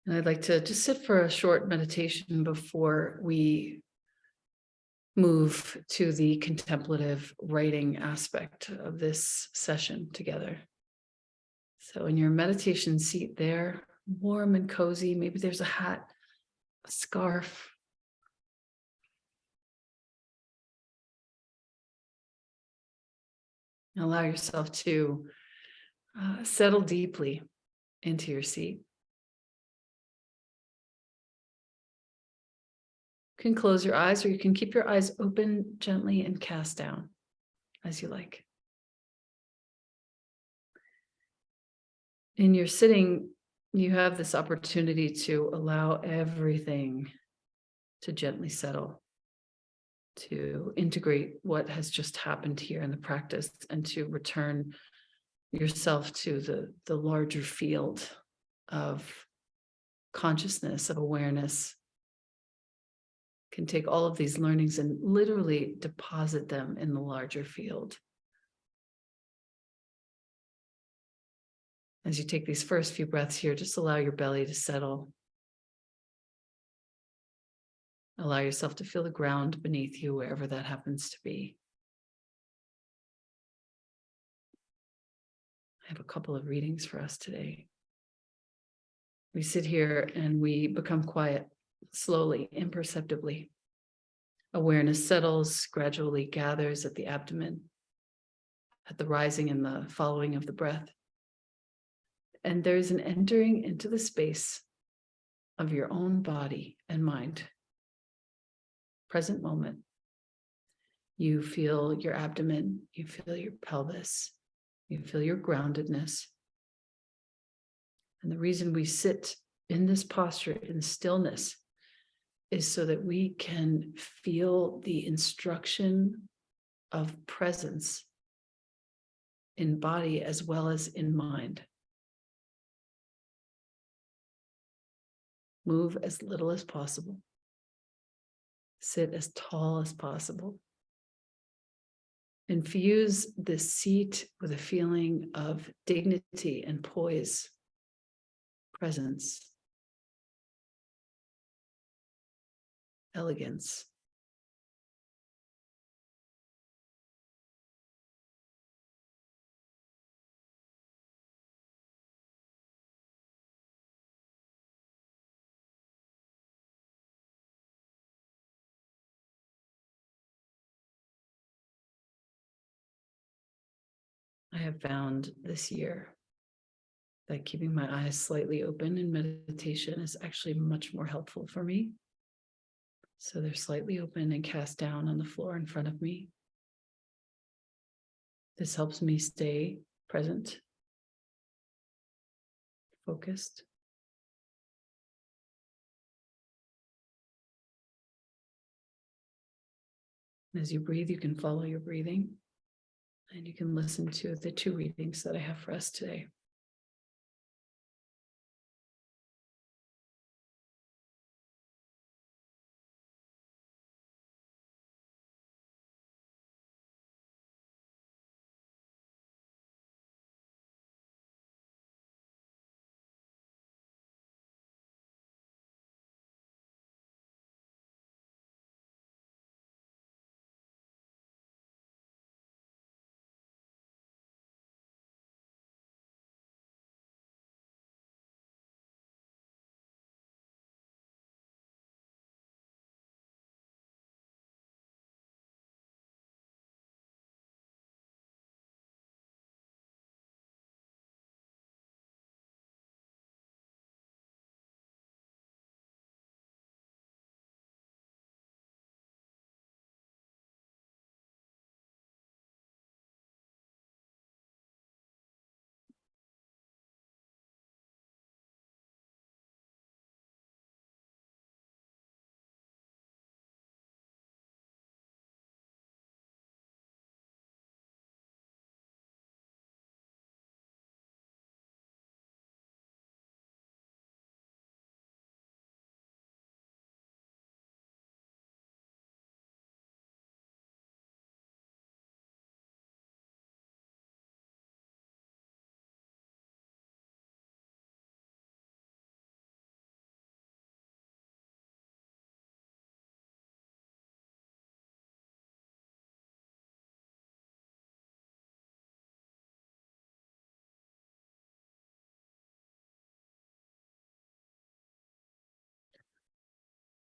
And I'd like to just sit for a short meditation before we move to the contemplative writing aspect of this session together. So in your meditation seat there, warm and cozy, maybe there's a hat, a scarf. Allow yourself to settle deeply into your seat. You can close your eyes, or you can keep your eyes open gently and cast down as you like. In your sitting, you have this opportunity to allow everything to gently settle, to integrate what has just happened here in the practice, and to return yourself to the larger field of consciousness, of awareness. Can take all of these learnings and literally deposit them in the larger field. As you take these first few breaths here, just allow your belly to settle. Allow yourself to feel the ground beneath you, wherever that happens to be. I have a couple of readings for us today. We sit here and we become quiet, slowly, imperceptibly. Awareness settles, gradually gathers at the abdomen, at the rising and the following of the breath. And there's an entering into the space of your own body and mind. Present moment. You feel your abdomen, you feel your pelvis, you feel your groundedness. And the reason we sit in this posture, in stillness, is so that we can feel the instruction of presence in body as well as in mind. Move as little as possible. Sit as tall as possible. Infuse the seat with a feeling of dignity and poise, presence, elegance. I have found this year that keeping my eyes slightly open in meditation is actually much more helpful for me. So they're slightly open and cast down on the floor in front of me. This helps me stay present, focused. As you breathe, you can follow your breathing, and you can listen to the 2 readings that I have for us today.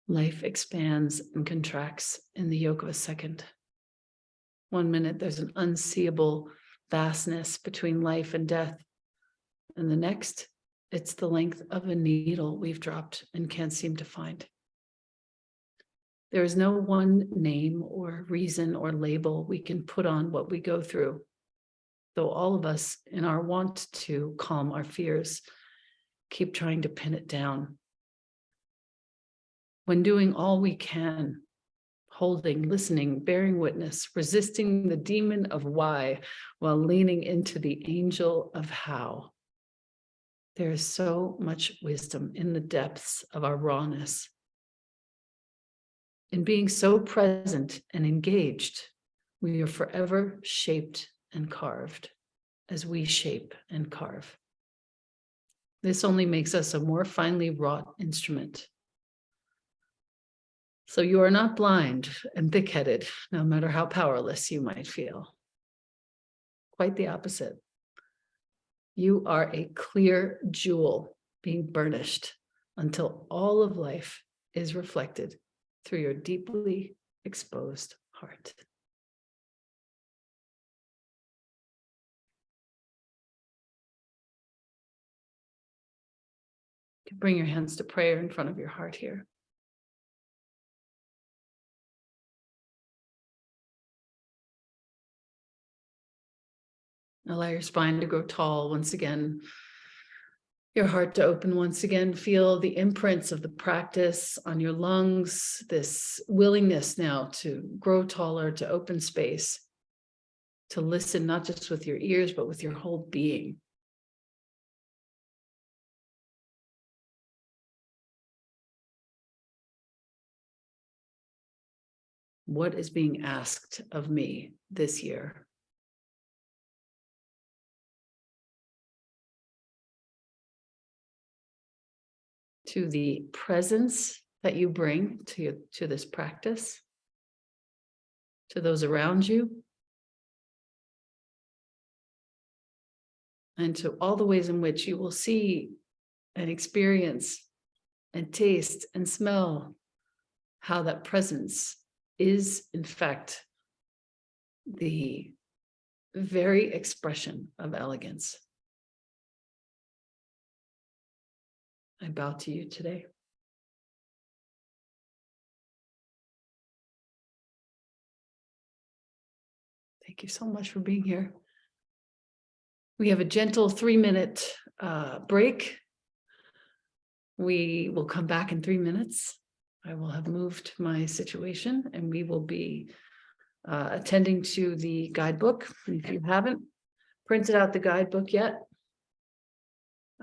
Life expands and contracts in the yoke of a second. 1 minute, there's an unseeable vastness between life and death. And the next, it's the length of a needle we've dropped and can't seem to find. There is no one name or reason or label we can put on what we go through, though all of us, in our want to calm our fears, keep trying to pin it down. When doing all we can, holding, listening, bearing witness, resisting the demon of why while leaning into the angel of how. There is so much wisdom in the depths of our rawness. In being so present and engaged, we are forever shaped and carved as we shape and carve. This only makes us a more finely wrought instrument. So you are not blind and thick-headed, no matter how powerless you might feel. Quite the opposite. You are a clear jewel being burnished until all of life is reflected through your deeply exposed heart. You can bring your hands to prayer in front of your heart here. Allow your spine to grow tall once again, your heart to open once again. Feel the imprints of the practice on your lungs, this willingness now to grow taller, to open space, to listen not just with your ears, but with your whole being. What is being asked of me this year? To the presence that you bring to this practice, to those around you, and to all the ways in which you will see and experience and taste and smell how that presence is, in fact, the very expression of elegance. I bow to you today. Thank you so much for being here. We have a gentle 3-minute break. We will come back in 3 minutes. I will have moved my situation and we will be attending to the guidebook. If you haven't printed out the guidebook yet,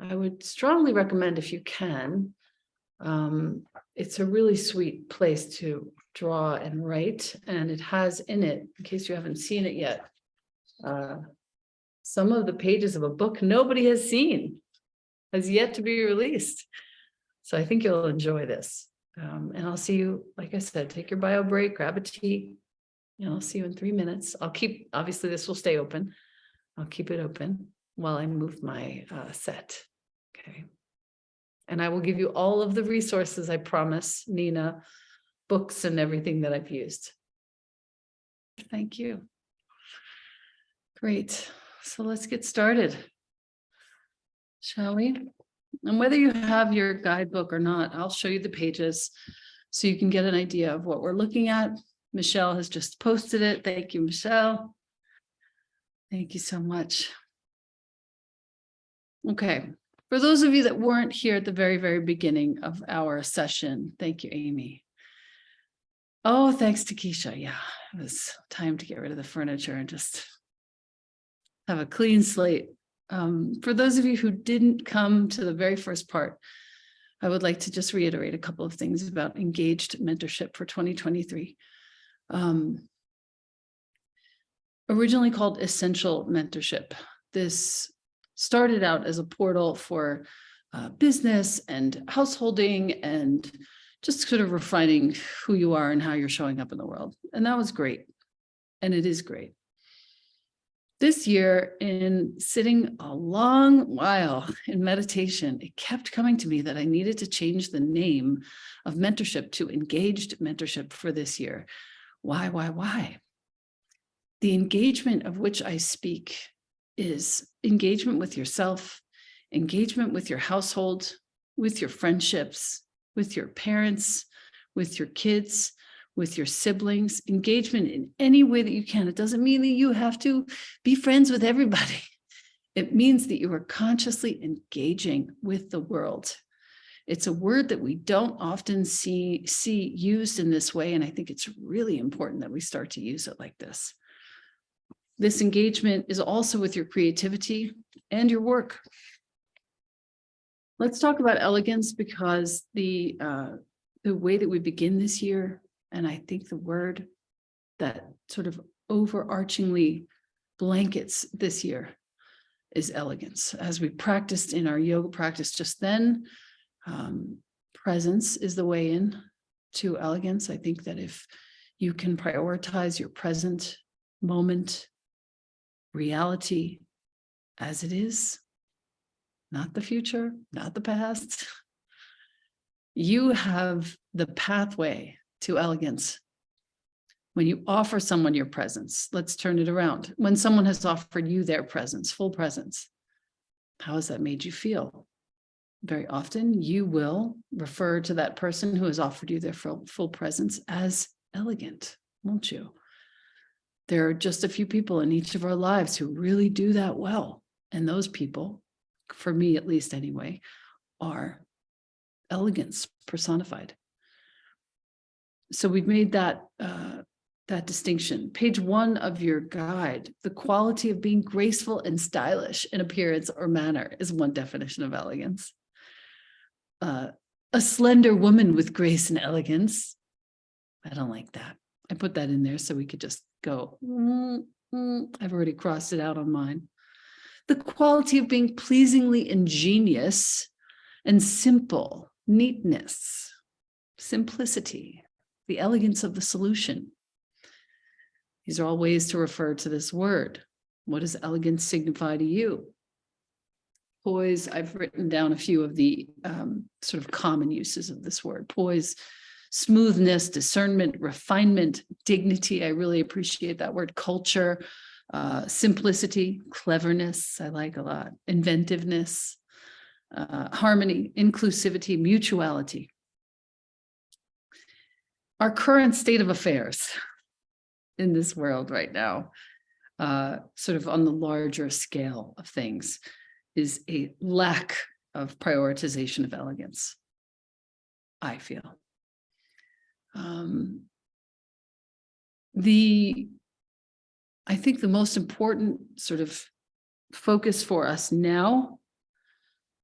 I would strongly recommend if you can. It's a really sweet place to draw and write, and it has in it, in case you haven't seen it yet, some of the pages of a book nobody has seen, has yet to be released. So I think you'll enjoy this. And I'll see you, like I said, take your bio break, grab a tea, and I'll see you in 3 minutes. I'll keep, obviously this will stay open. I'll keep it open while I move my set. Okay. And I will give you all of the resources, I promise, Nina, books and everything that I've used. Thank you. Great. So let's get started, shall we? And whether you have your guidebook or not, I'll show you the pages so you can get an idea of what we're looking at. Michelle has just posted it. Thank you, Michelle. Thank you so much. Okay. For those of you that weren't here at the very, very beginning of our session, thank you, Amy. Oh, thanks to Keisha. Yeah, it was time to get rid of the furniture and just have a clean slate. For those of you who didn't come to the very first part, I would like to just reiterate a couple of things about Engaged Mentorship for 2023. Originally called Essential Mentorship. This started out as a portal for business and householding and just sort of refining who you are and how you're showing up in the world. And that was great. And it is great. This year, in sitting a long while in meditation, it kept coming to me that I needed to change the name of mentorship to Engaged Mentorship for this year. Why? The engagement of which I speak is engagement with yourself, engagement with your household, with your friendships, with your parents, with your kids, with your siblings, engagement in any way that you can. It doesn't mean that you have to be friends with everybody. It means that you are consciously engaging with the world. It's a word that we don't often see used in this way, and I think it's really important that we start to use it like this. This engagement is also with your creativity and your work. Let's talk about elegance, because the way that we begin this year, and I think the word that sort of overarchingly blankets this year is elegance. As we practiced in our yoga practice just then, presence is the way in to elegance. I think that if you can prioritize your present moment, reality as it is, not the future, not the past, you have the pathway to elegance. When you offer someone your presence, let's turn it around. When someone has offered you their presence, full presence, how has that made you feel? Very often you will refer to that person who has offered you their full presence as elegant, won't you? There are just a few people in each of our lives who really do that well. And those people, for me at least anyway, are elegance personified. So we've made that distinction. Page 1 of your guide, the quality of being graceful and stylish in appearance or manner is one definition of elegance. A slender woman with grace and elegance. I don't like that. I put that in there so we could just go, I've already crossed it out on mine. The quality of being pleasingly ingenious and simple, neatness, simplicity, the elegance of the solution. These are all ways to refer to this word. What does elegance signify to you? Poise, I've written down a few of the sort of common uses of this word. Poise, smoothness, discernment, refinement, dignity. I really appreciate that word. Culture, simplicity, cleverness, I like a lot. Inventiveness, harmony, inclusivity, mutuality. Our current state of affairs in this world right now, sort of on the larger scale of things, is a lack of prioritization of elegance, I feel. I think the most important sort of focus for us now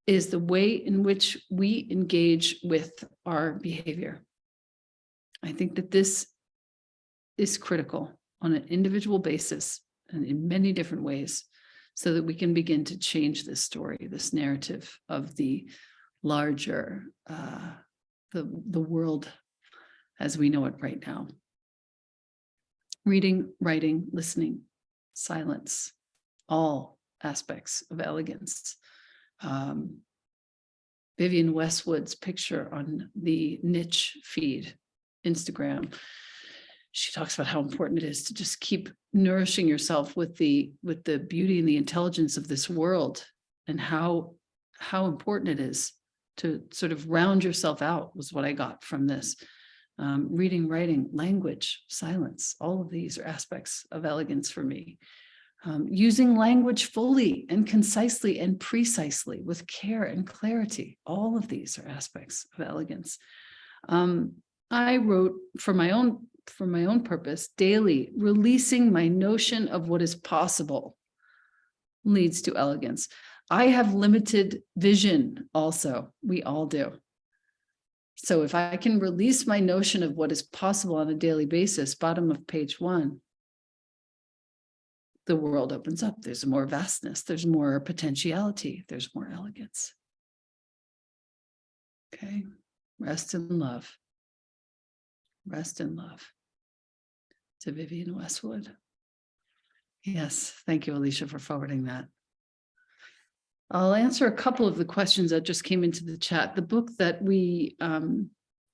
is the way in which we engage with our behavior. I think that this is critical on an individual basis and in many different ways, so that we can begin to change this story, this narrative of the larger, the world as we know it right now. Reading, writing, listening, silence, all aspects of elegance. Vivienne Westwood's picture on the niche feed, Instagram, she talks about how important it is to just keep nourishing yourself with the beauty and the intelligence of this world, and how important it is to sort of round yourself out, was what I got from this. Reading, writing, language, silence, all of these are aspects of elegance for me. Using language fully and concisely and precisely with care and clarity, all of these are aspects of elegance. I wrote for my own purpose, daily releasing my notion of what is possible leads to elegance. I have limited vision also. We all do. So if I can release my notion of what is possible on a daily basis, bottom of page 1, the world opens up. There's more vastness. There's more potentiality. There's more elegance. Okay. Rest in love. Rest in love. To Vivienne Westwood. Yes. Thank you, Alicia, for forwarding that. I'll answer a couple of the questions that just came into the chat. The book that we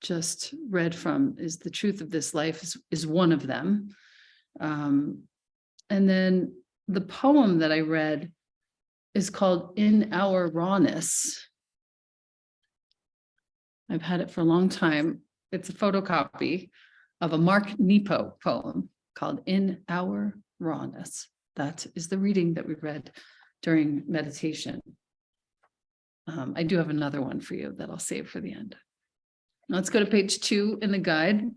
just read from is The Truth of This Life is one of them. And then the poem that I read is called In Our Rawness. I've had it for a long time. It's a photocopy of a Mark Nepo poem called In Our Rawness. That is the reading that we read during meditation. I do have another one for you that I'll save for the end. Let's go to page 2 in the guide.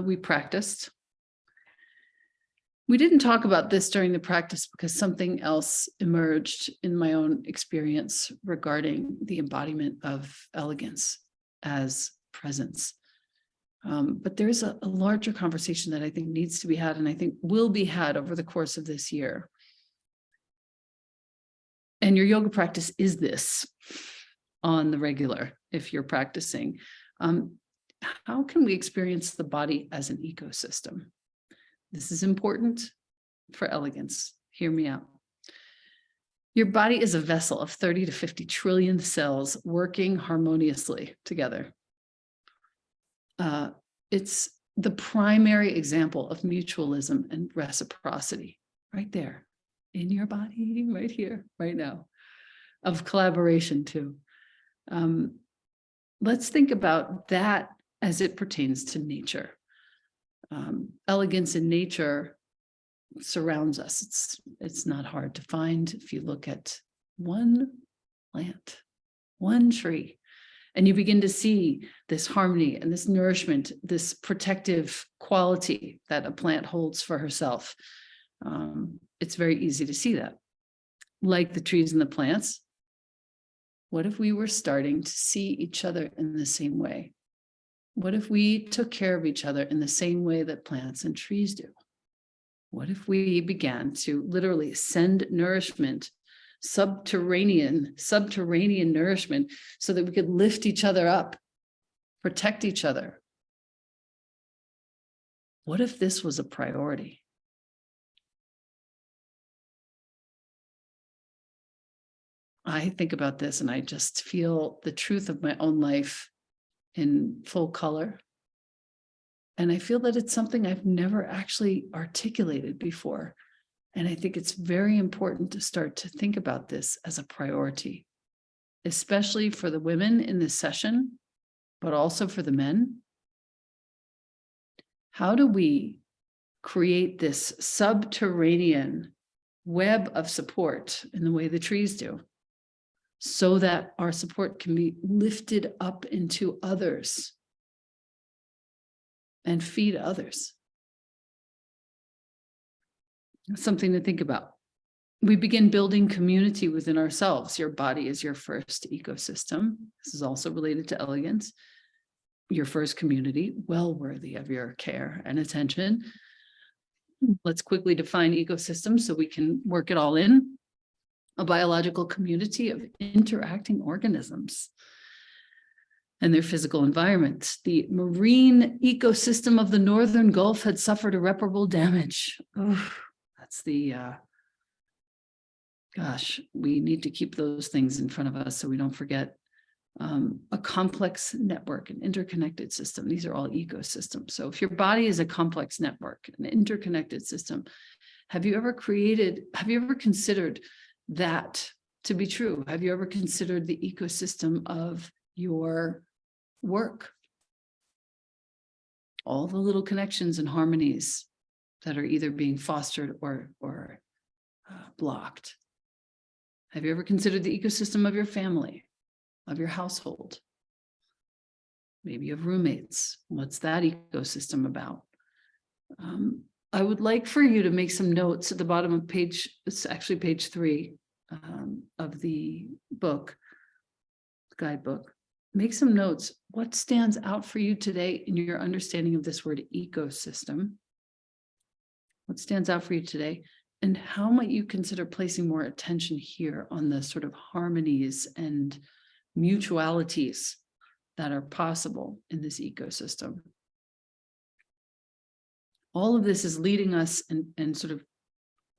We practiced. We didn't talk about this during the practice because something else emerged in my own experience regarding the embodiment of elegance as presence. But there's a larger conversation that I think needs to be had, and I think will be had over the course of this year. And your yoga practice is this on the regular, if you're practicing. How can we experience the body as an ecosystem? This is important for elegance. Hear me out. Your body is a vessel of 30 to 50 trillion cells working harmoniously together. It's the primary example of mutualism and reciprocity right there in your body, right here, right now, of collaboration too. Let's think about that as it pertains to nature. Elegance in nature surrounds us. It's not hard to find if you look at one plant, one tree, and you begin to see this harmony and this nourishment, this protective quality that a plant holds for herself. It's very easy to see that. Like the trees and the plants, what if we were starting to see each other in the same way? What if we took care of each other in the same way that plants and trees do? What if we began to literally send nourishment, subterranean nourishment, so that we could lift each other up, protect each other? What if this was a priority? I think about this and I just feel the truth of my own life in full color. And I feel that it's something I've never actually articulated before. And I think it's very important to start to think about this as a priority, especially for the women in this session, but also for the men. How do we create this subterranean web of support in the way the trees do, so that our support can be lifted up into others and feed others? something to think about. We begin building community within ourselves. Your body is your first ecosystem. This is also related to elegance. Your first community, well worthy of your care and attention. Let's quickly define ecosystem so we can work it all in. A biological community of interacting organisms and their physical environments. The marine ecosystem of the Northern Gulf had suffered irreparable damage. Oh, that's the, gosh, we need to keep those things in front of us so we don't forget. A complex network, an interconnected system. These are all ecosystems. So if your body is a complex network, an interconnected system, have you ever considered that to be true? Have you ever considered the ecosystem of your work? All the little connections and harmonies that are either being fostered or blocked. Have you ever considered the ecosystem of your family, of your household? Maybe you have roommates. What's that ecosystem about? I would like for you to make some notes at the bottom of page, it's actually page 3 of the book, guidebook. Make some notes. What stands out for you today in your understanding of this word ecosystem? What stands out for you today? And how might you consider placing more attention here on the sort of harmonies and mutualities that are possible in this ecosystem? All of this is leading us and sort of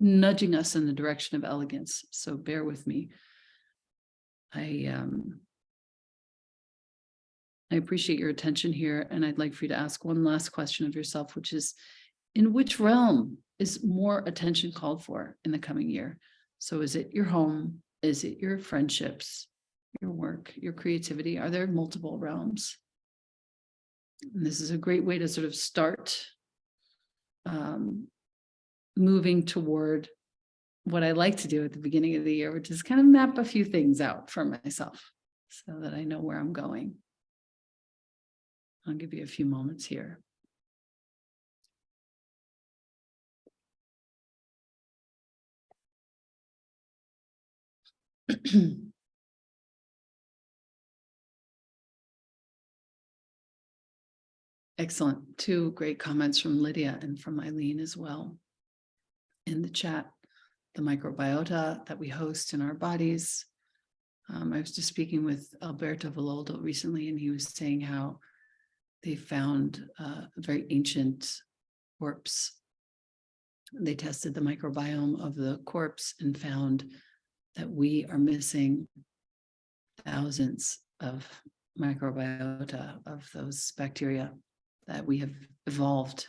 nudging us in the direction of elegance. So bear with me. I appreciate your attention here, and I'd like for you to ask one last question of yourself, which is, in which realm is more attention called for in the coming year? So is it your home? Is it your friendships, your work, your creativity? Are there multiple realms? And this is a great way to sort of start moving toward what I like to do at the beginning of the year, which is kind of map a few things out for myself so that I know where I'm going. I'll give you a few moments here. Excellent. 2 great comments from Lydia and from Eileen as well in the chat. The microbiota that we host in our bodies. I was just speaking with Alberto Villoldo recently, and he was saying how they found a very ancient corpse. They tested the microbiome of the corpse and found that we are missing thousands of microbiota of those bacteria, that we have evolved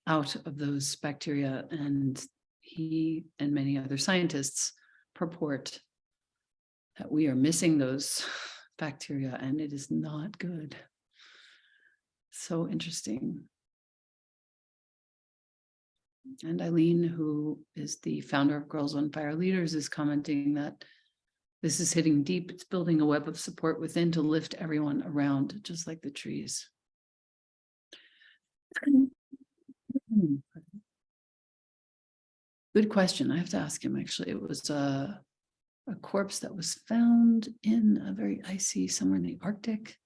out of those bacteria. And he and many other scientists purport that we are missing those bacteria, and it is not good. So interesting. And Eileen, who is the founder of Girls on Fire Leaders, is commenting that this is hitting deep. It's building a web of support within to lift everyone around, just like the trees. Good question. I have to ask him, actually. It was a corpse that was found in a very icy, somewhere in the Arctic.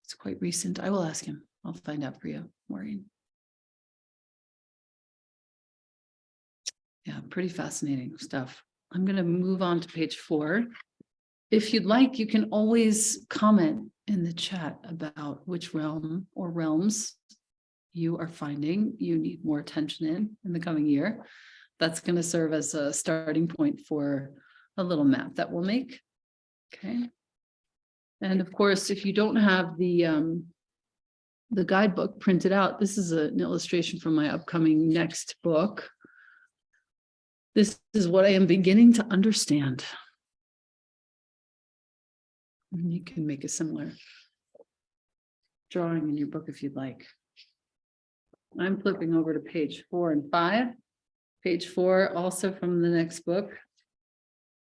It's quite recent. I will ask him. I'll find out for you, Maureen. Yeah, pretty fascinating stuff. I'm going to move on to page 4. If you'd like, you can always comment in the chat about which realm or realms you are finding you need more attention in the coming year. That's going to serve as a starting point for a little map that we'll make. Okay. And of course, if you don't have the guidebook printed out, this is an illustration from my upcoming next book. This is what I am beginning to understand. And you can make a similar drawing in your book if you'd like. I'm flipping over to page 4 and 5. Page 4, also from the next book.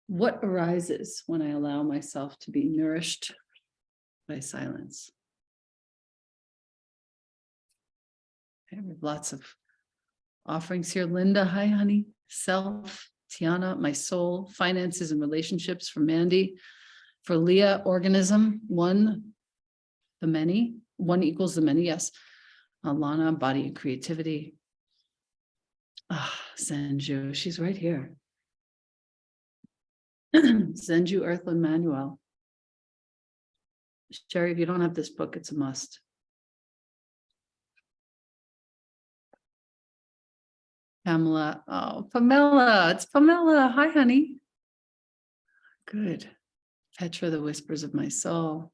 What arises when I allow myself to be nourished by silence? Okay, we have lots of Offerings here. Linda, hi, honey. Self, Tiana, my soul, finances and relationships for Mandy. For Leah, organism, one, the many. One equals the many, yes. Alana, body and creativity. Sanju, she's right here. Sanju, Earthland Manuel. Sherry, if you don't have this book, it's a must. Pamela, oh, Pamela, it's Pamela. Hi, honey. Good. Petra, the whispers of my soul.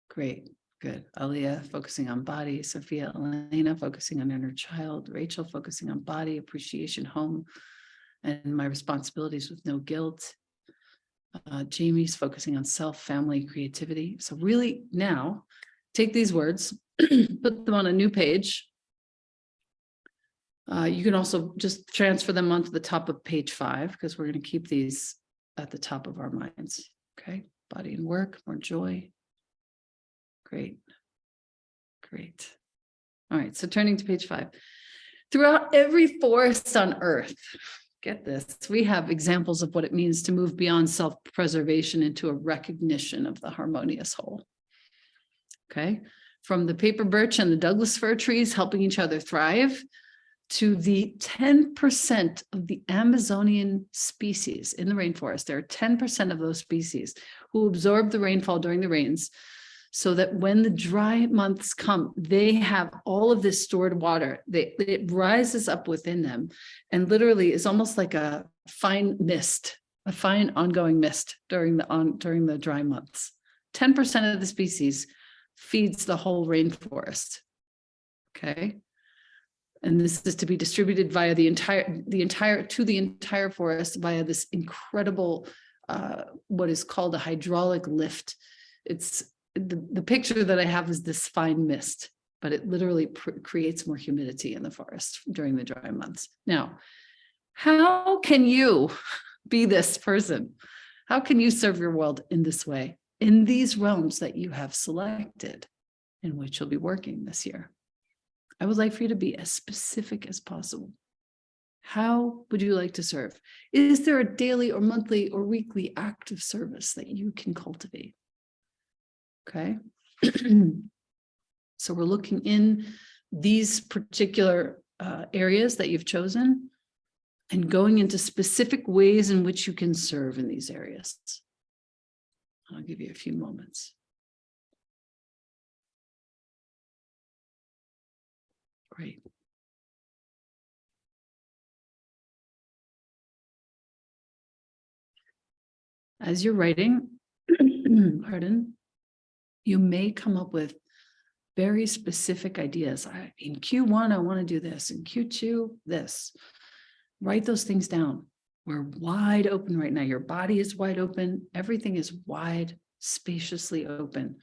Great, good. Aliyah, focusing on body. Sophia, Elena, focusing on inner child. Rachel, focusing on body, appreciation, home, and my responsibilities with no guilt. Jamie's focusing on self, family, creativity. So really now, take these words, put them on a new page. You can also just transfer them onto the top of page 5, because we're going to keep these at the top of our minds. Okay, body and work, more joy. Great, great. All right, so turning to page 5. Throughout every forest on earth, get this, we have examples of what it means to move beyond self-preservation into a recognition of the harmonious whole. Okay, from the paper birch and the Douglas fir trees helping each other thrive, to the 10% of the Amazonian species in the rainforest. There are 10% of those species who absorb the rainfall during the rains, so that when the dry months come, they have all of this stored water. It rises up within them and literally is almost like a fine mist, a fine ongoing mist during the dry months. 10% of the species feeds the whole rainforest. Okay. And this is to be distributed via the entire forest via this incredible, what is called a hydraulic lift. It's the picture that I have is this fine mist, but it literally creates more humidity in the forest during the dry months. Now, how can you be this person? How can you serve your world in this way, in these realms that you have selected, in which you'll be working this year? I would like for you to be as specific as possible. How would you like to serve? Is there a daily or monthly or weekly act of service that you can cultivate? Okay. So we're looking in these particular areas that you've chosen and going into specific ways in which you can serve in these areas. I'll give you a few moments. Great. As you're writing, pardon, you may come up with very specific ideas. In Q1, I want to do this. In Q2, this. Write those things down. We're wide open right now. Your body is wide open. Everything is wide, spaciously open.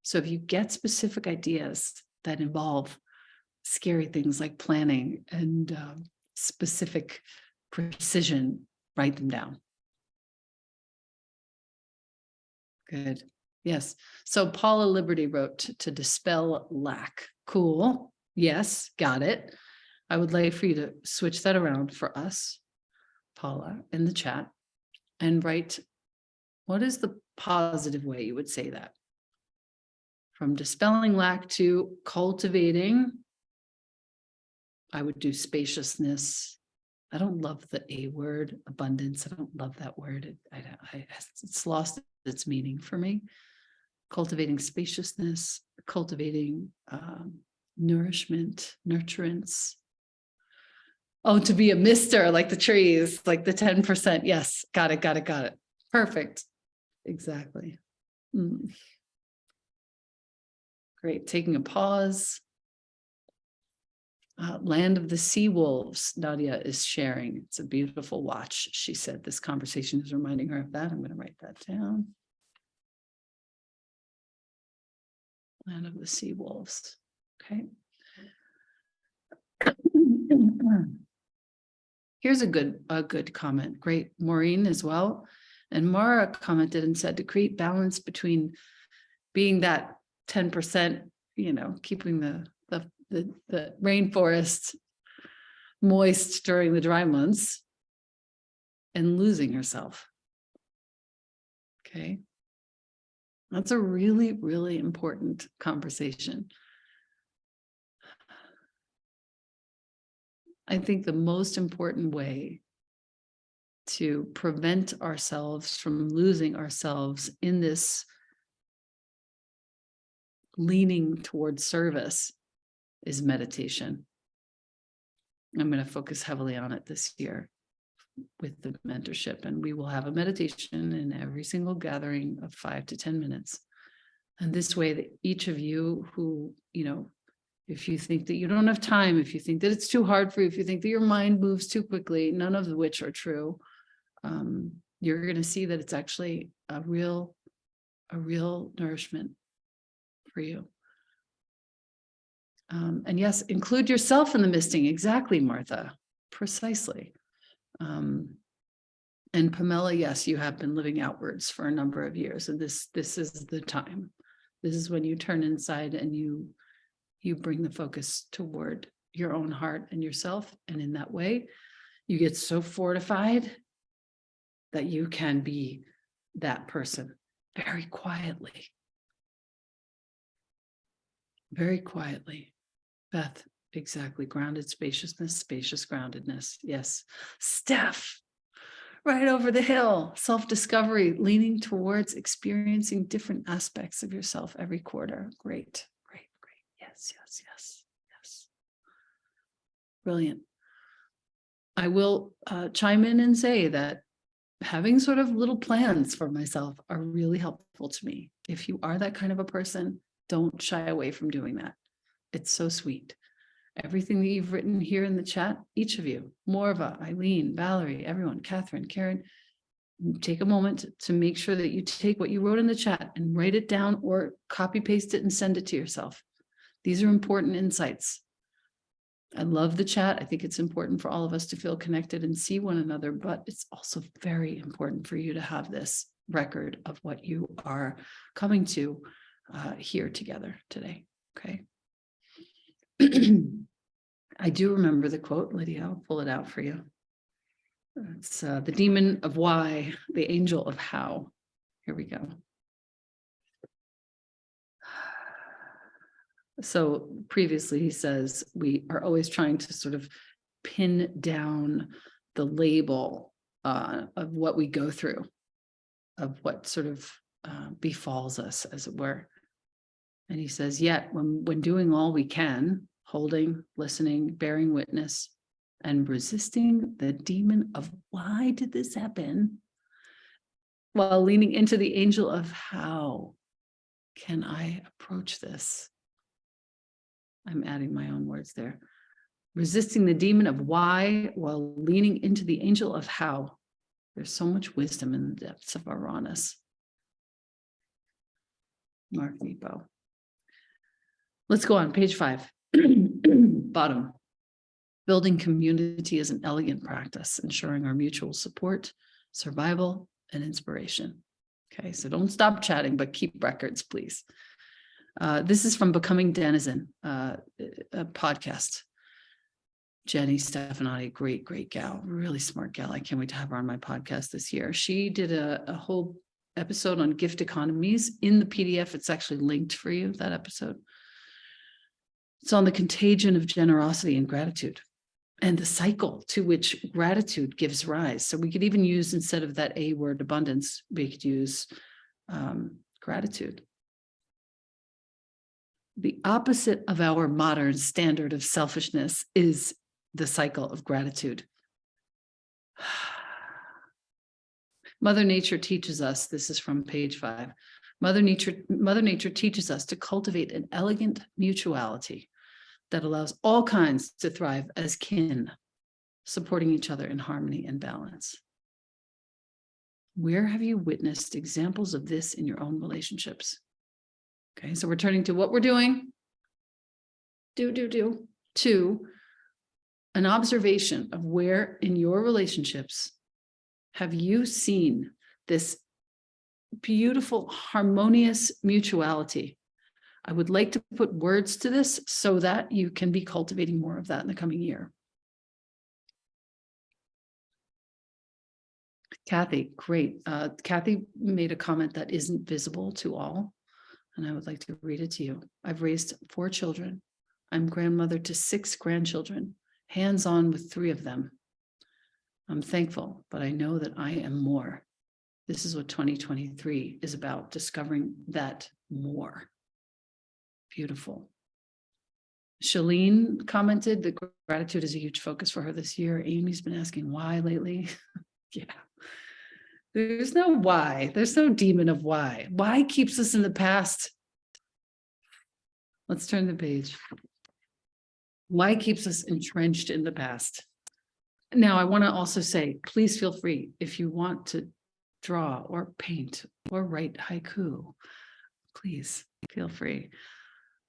So if you get specific ideas that involve scary things like planning and specific precision, write them down. Good. Yes. So Paula Liberty wrote to dispel lack. Cool. Yes. Got it. I would like for you to switch that around for us, Paula, in the chat, and write, what is the positive way you would say that? From dispelling lack to cultivating, I would do spaciousness. I don't love the A word, abundance. I don't love that word. It's lost its meaning for me. Cultivating spaciousness, cultivating nourishment, nurturance. Oh, to be a mister, like the trees, like the 10%. Yes, got it. Perfect. Exactly. Great. Taking a pause. Land of the Sea Wolves, Nadia is sharing. It's a beautiful watch. She said this conversation is reminding her of that. I'm going to write that down. Land of the Sea Wolves. Okay. Here's a good comment. Great. Maureen as well. And Mara commented and said to create balance between being that 10%, keeping the rainforest moist during the dry months, and losing herself. Okay. That's a really, really important conversation. I think the most important way to prevent ourselves from losing ourselves in this leaning towards service is meditation. I'm going to focus heavily on it this year with the mentorship, and we will have a meditation in every single gathering of 5 to 10 minutes. And this way that each of you who, if you think that you don't have time, if you think that it's too hard for you, if you think that your mind moves too quickly, none of which are true, you're going to see that it's actually a real nourishment for you. And yes, include yourself in the misting. Exactly, Martha. Precisely. And Pamela, yes, you have been living outwards for a number of years, and this is the time. This is when you turn inside and you bring the focus toward your own heart and yourself, and in that way, you get so fortified that you can be that person very quietly. Very quietly. Beth, exactly. Grounded spaciousness, spacious groundedness. Yes. Steph, right over the hill. Self-discovery, leaning towards experiencing different aspects of yourself every quarter. Great. Yes. Brilliant. I will chime in and say that having sort of little plans for myself are really helpful to me. If you are that kind of a person, don't shy away from doing that. It's so sweet. Everything that you've written here in the chat, each of you, Morva, Eileen, Valerie, everyone, Catherine, Karen, take a moment to make sure that you take what you wrote in the chat and write it down or copy paste it and send it to yourself. These are important insights. I love the chat. I think it's important for all of us to feel connected and see one another, but it's also very important for you to have this record of what you are coming to here together today. Okay. I do remember the quote, Lydia. I'll pull it out for you. It's the demon of why, the angel of how. Here we go. So previously he says we are always trying to sort of pin down the label of what we go through, of what sort of befalls us, as it were. And he says, yet when doing all we can, holding, listening, bearing witness, and resisting the demon of why did this happen, while leaning into the angel of how can I approach this? I'm adding my own words there. Resisting the demon of why while leaning into the angel of how. There's so much wisdom in the depths of our rawness. Mark Nepo. Let's go on, page 5. Bottom. Building community is an elegant practice, ensuring our mutual support, survival, and inspiration. Okay, so don't stop chatting, but keep records, please. This is from Becoming Denizen, a podcast. Jenny Stefanati, great gal, really smart gal. I can't wait to have her on my podcast this year. She did a whole episode on gift economies in the PDF. It's actually linked for you, that episode. It's on the contagion of generosity and gratitude and the cycle to which gratitude gives rise. So we could even use, instead of that A word, abundance, we could use gratitude. The opposite of our modern standard of selfishness is the cycle of gratitude. Mother Nature teaches us, this is from page 5, Mother Nature teaches us to cultivate an elegant mutuality that allows all kinds to thrive as kin, supporting each other in harmony and balance. Where have you witnessed examples of this in your own relationships? Okay, so we're turning to what we're doing. To an observation of where in your relationships have you seen this beautiful, harmonious mutuality. I would like to put words to this so that you can be cultivating more of that in the coming year. Kathy, great. Kathy made a comment that isn't visible to all, and I would like to read it to you. I've raised 4 children. I'm grandmother to 6 grandchildren, hands-on with 3 of them. I'm thankful, but I know that I am more. This is what 2023 is about, discovering that more. Beautiful. Shalene commented that gratitude is a huge focus for her this year. Amy's been asking why lately. Yeah. There's no why. There's no demon of why. Why keeps us in the past? Let's turn the page. Why keeps us entrenched in the past? Now, I want to also say, please feel free if you want to draw or paint or write haiku, please feel free.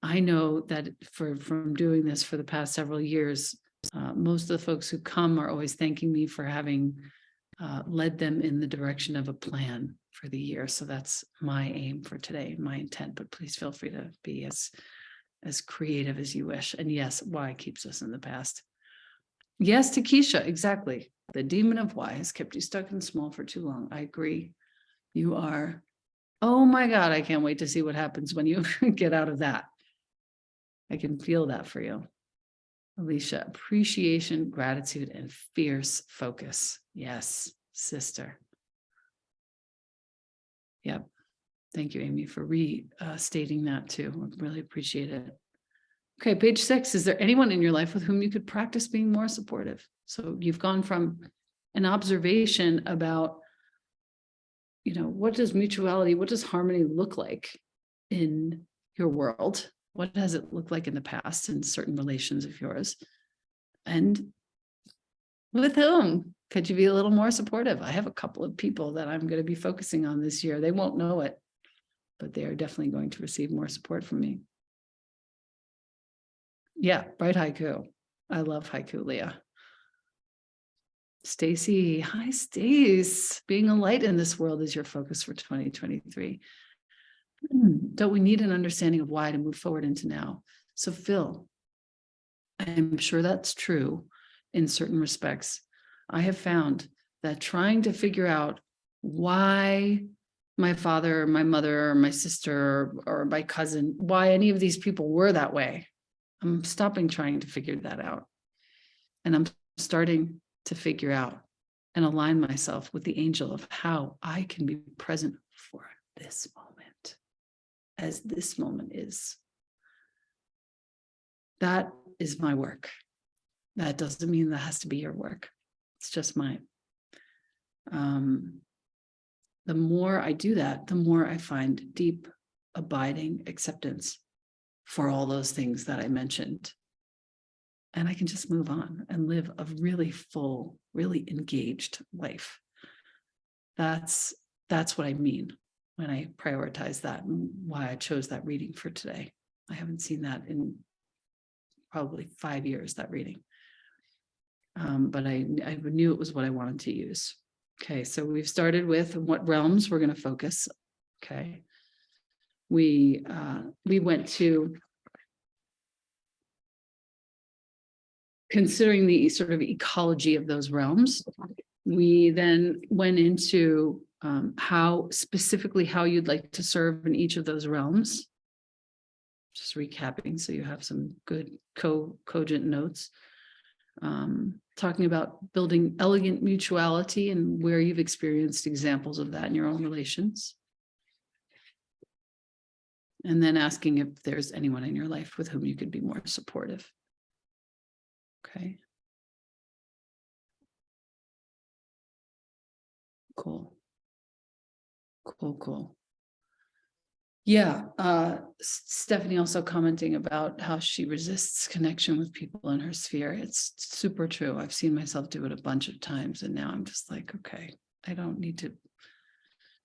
I know that from doing this for the past several years, most of the folks who come are always thanking me for having led them in the direction of a plan for the year. So that's my aim for today, my intent, but please feel free to be as creative as you wish. And yes, why keeps us in the past. Yes, to Keisha, exactly. The demon of why has kept you stuck and small for too long. I agree. You are, oh my God, I can't wait to see what happens when you get out of that. I can feel that for you. Alicia, appreciation, gratitude, and fierce focus. Yes, sister. Yep. Thank you, Amy, for restating that too. I really appreciate it. Okay, page 6. Is there anyone in your life with whom you could practice being more supportive? So you've gone from an observation about, what does mutuality, what does harmony look like in your world? What does it look like in the past in certain relations of yours? And with whom could you be a little more supportive? I have a couple of people that I'm going to be focusing on this year. They won't know it, but they are definitely going to receive more support from me. Yeah, bright haiku. I love haiku, Leah. Stacy, hi, Stace. Being a light in this world is your focus for 2023. Don't we need an understanding of why to move forward into now? So Phil, I'm sure that's true in certain respects. I have found that trying to figure out why my father, or my mother, or my sister, or my cousin, why any of these people were that way, I'm stopping trying to figure that out. And I'm starting to figure out and align myself with the angel of how I can be present for this moment, as this moment is. That is my work. That doesn't mean that has to be your work. It's just mine. The more I do that, the more I find deep, abiding acceptance for all those things that I mentioned. And I can just move on and live a really full, really engaged life. That's what I mean when I prioritize that, and why I chose that reading for today. I haven't seen that in probably 5 years, that reading. But I knew it was what I wanted to use. Okay, so we've started with what realms we're going to focus. Okay, we went to considering the sort of ecology of those realms. We then went into how specifically how you'd like to serve in each of those realms. Just recapping, so you have some good cogent notes. Talking about building elegant mutuality and where you've experienced examples of that in your own relations. And then asking if there's anyone in your life with whom you could be more supportive. Okay. Cool. Cool. Yeah. Stephanie also commenting about how she resists connection with people in her sphere. It's super true. I've seen myself do it a bunch of times, and now I'm just like, okay, I don't need to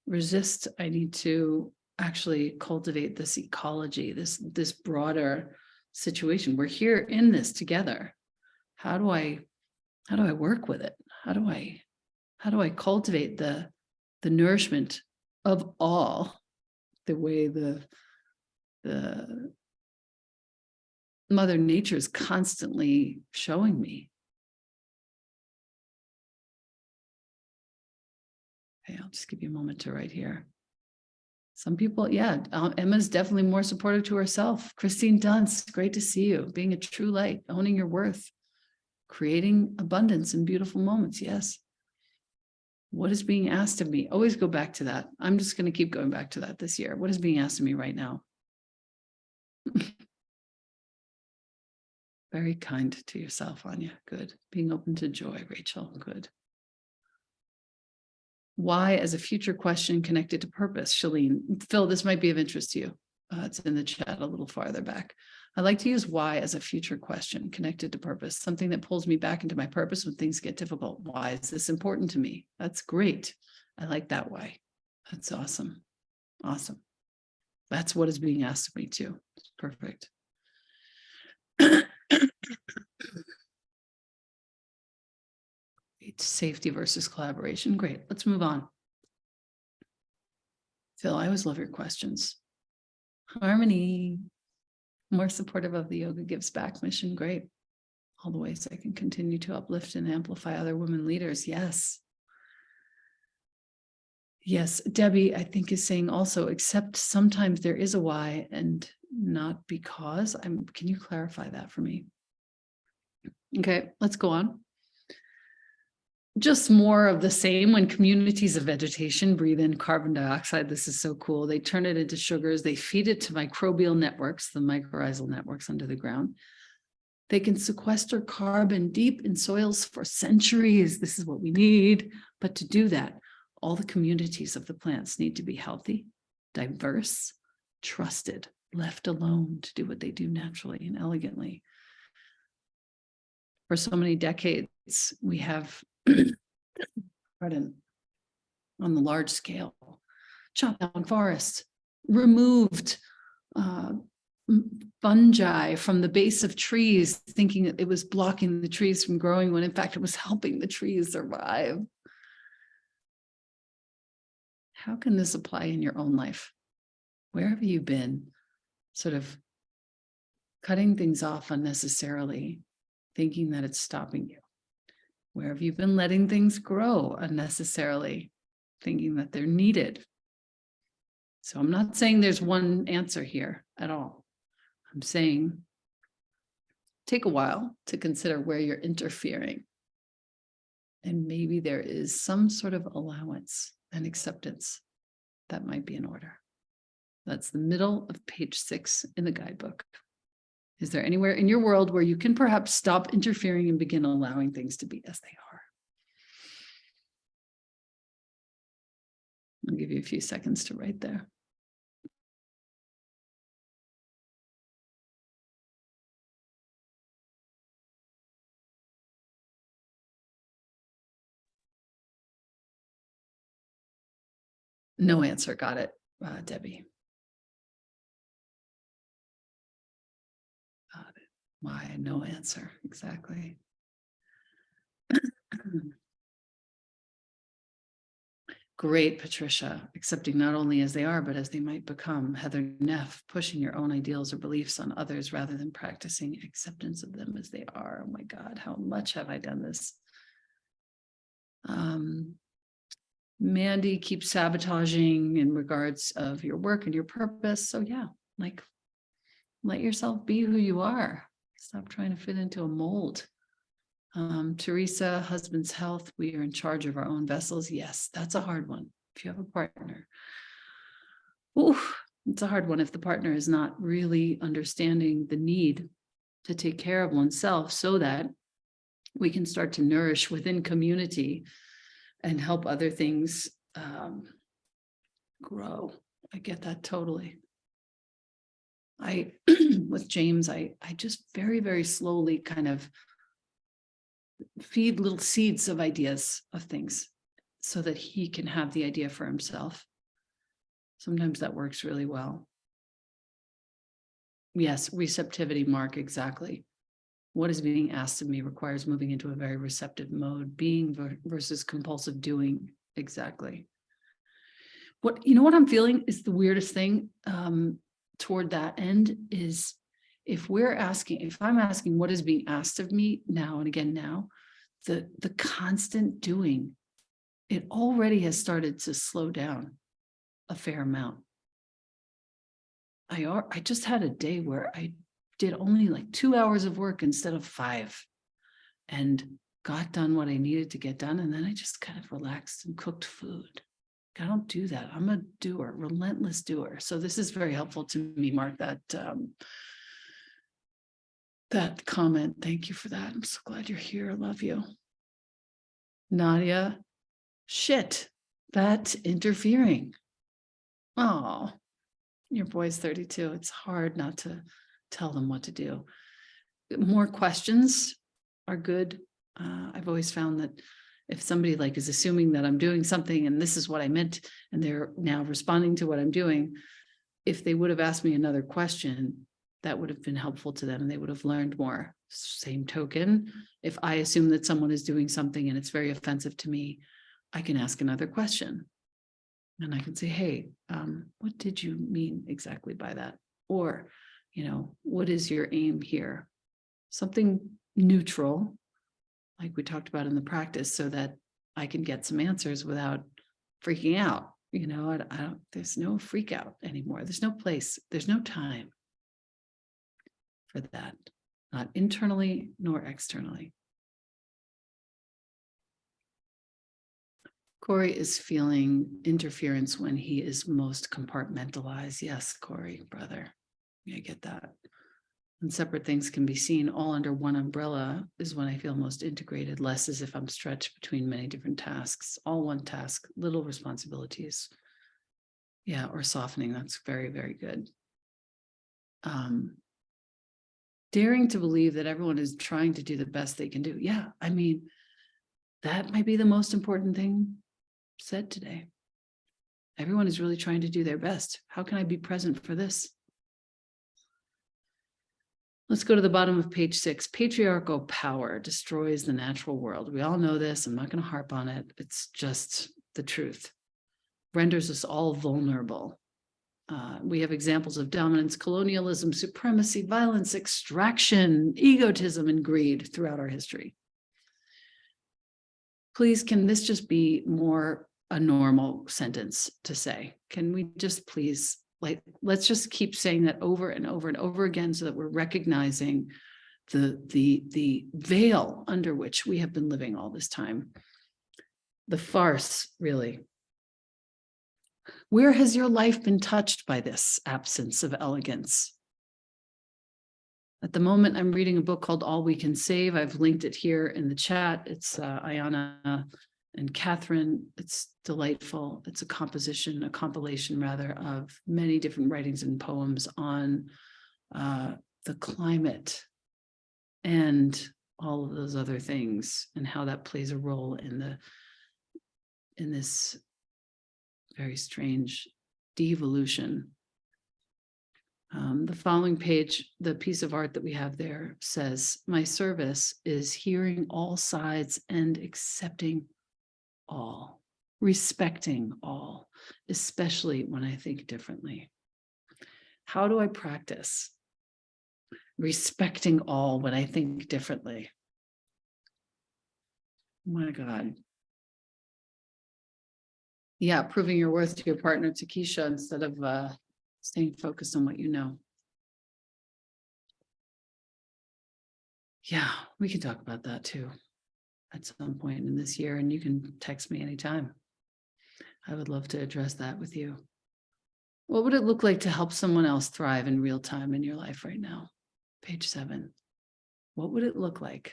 resist. I need to actually cultivate this ecology, this broader situation. We're here in this together. How do I work with it? How do I cultivate the nourishment of all, the way the Mother Nature is constantly showing me? Okay, I'll just give you a moment to write here. Some people, yeah, Emma's definitely more supportive to herself. Christine Dunst, great to see you. Being a true light, owning your worth, creating abundance and beautiful moments. Yes. What is being asked of me? Always go back to that. I'm just going to keep going back to that this year. What is being asked of me right now? Very kind to yourself, Anya. Good. Being open to joy, Rachel. Good. Why as a future question connected to purpose? Shalene. Phil, this might be of interest to you. It's in the chat a little farther back. I like to use why as a future question connected to purpose, something that pulls me back into my purpose when things get difficult. Why is this important to me? That's great. I like that why. That's awesome. Awesome. That's what is being asked of me too. Perfect. Safety versus collaboration. Great. Let's move on. Phil, I always love your questions. Harmony. More supportive of the Yoga Gives Back mission. Great. All the ways I can continue to uplift and amplify other women leaders. Yes. Yes. Debbie, I think, is saying also, except sometimes there is a why and not because. Can you clarify that for me? Okay, let's go on. Just more of the same. When communities of vegetation breathe in carbon dioxide, this is so cool. They turn it into sugars. They feed it to microbial networks, the mycorrhizal networks under the ground. They can sequester carbon deep in soils for centuries. This is what we need. But to do that, all the communities of the plants need to be healthy, diverse, trusted, left alone to do what they do naturally and elegantly. For so many decades, we have, pardon, on the large scale, chopped down forests, removed fungi from the base of trees, thinking that it was blocking the trees from growing, when in fact it was helping the trees survive. How can this apply in your own life? Where have you been sort of cutting things off unnecessarily, thinking that it's stopping you? Where have you been letting things grow unnecessarily, thinking that they're needed? So I'm not saying there's one answer here at all. I'm saying take a while to consider where you're interfering. And maybe there is some sort of allowance and acceptance that might be in order. That's the middle of page 6 in the guidebook. Is there anywhere in your world where you can perhaps stop interfering and begin allowing things to be as they are? I'll give you a few seconds to write there. No answer. Got it, Debbie. Got it. Why? No answer. Exactly. Great, Patricia. Accepting not only as they are, but as they might become. Heather Neff, pushing your own ideals or beliefs on others rather than practicing acceptance of them as they are. Oh my God, how much have I done this? Mandy keeps sabotaging in regards of your work and your purpose. So yeah, like let yourself be who you are. Stop trying to fit into a mold. Teresa, husband's health. We are in charge of our own vessels. Yes, that's a hard one. If you have a partner, it's a hard one if the partner is not really understanding the need to take care of oneself so that we can start to nourish within community and help other things grow. I get that totally. With James, I just very, very slowly kind of feed little seeds of ideas of things so that he can have the idea for himself. Sometimes that works really well. Yes, receptivity, Mark, exactly. What is being asked of me requires moving into a very receptive mode, being versus compulsive doing. Exactly. What I'm feeling is the weirdest thing toward that end is if I'm asking what is being asked of me now and again now, the constant doing it already has started to slow down a fair amount. I just had a day where I did only like 2 hours of work instead of 5, and got done what I needed to get done. And then I just kind of relaxed and cooked food. I don't do that. I'm a doer, relentless doer. So this is very helpful to me, Mark, that comment. Thank you for that. I'm so glad you're here. I love you. Nadia, shit, that's interfering. Oh, your boy's 32. It's hard not to tell them what to do. More questions are good. I've always found that if somebody like is assuming that I'm doing something and this is what I meant, and they're now responding to what I'm doing, if they would have asked me another question, that would have been helpful to them and they would have learned more. Same token, if I assume that someone is doing something and it's very offensive to me, I can ask another question. And I can say, hey, what did you mean exactly by that? Or, what is your aim here? Something neutral, like we talked about in the practice, so that I can get some answers without freaking out. There's no freak out anymore. There's no place, there's no time for that, not internally nor externally. Corey is feeling interference when he is most compartmentalized. Yes, Corey, brother. I get that. When separate things can be seen all under one umbrella is when I feel most integrated, less as if I'm stretched between many different tasks, all one task, little responsibilities. Yeah, or softening. That's very, very good. Daring to believe that everyone is trying to do the best they can do. Yeah, that might be the most important thing said today. Everyone is really trying to do their best. How can I be present for this? Let's go to the bottom of page 6. Patriarchal power destroys the natural world. We all know this. I'm not going to harp on it. It's just the truth. Renders us all vulnerable. We have examples of dominance, colonialism, supremacy, violence, extraction, egotism, and greed throughout our history. Please, can this just be more a normal sentence to say? Can we just please, let's just keep saying that over and over and over again so that we're recognizing the veil under which we have been living all this time. The farce, really. Where has your life been touched by this absence of elegance? At the moment, I'm reading a book called All We Can Save. I've linked it here in the chat. It's Ayana and Catherine. It's delightful. It's a compilation rather, of many different writings and poems on the climate and all of those other things and how that plays a role in this very strange devolution. The following page, the piece of art that we have there says, my service is hearing all sides and accepting all, respecting all, especially when I think differently. How do I practice respecting all when I think differently? Oh my God. Yeah, proving your worth to your partner, to Keisha, instead of staying focused on what you know. Yeah, we can talk about that too at some point in this year, and you can text me anytime. I would love to address that with you. What would it look like to help someone else thrive in real time in your life right now? Page 7. What would it look like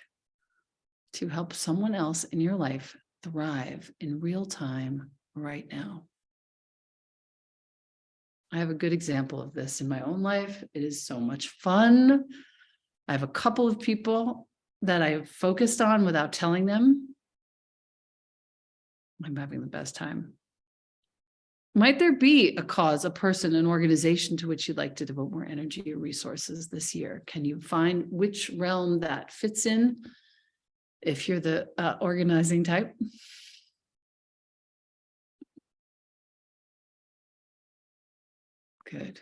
to help someone else in your life thrive in real time right now? I have a good example of this in my own life. It is so much fun. I have a couple of people that I have focused on without telling them. I'm having the best time. Might there be a cause, a person, an organization to which you'd like to devote more energy or resources this year? Can you find which realm that fits in if you're the organizing type? Good.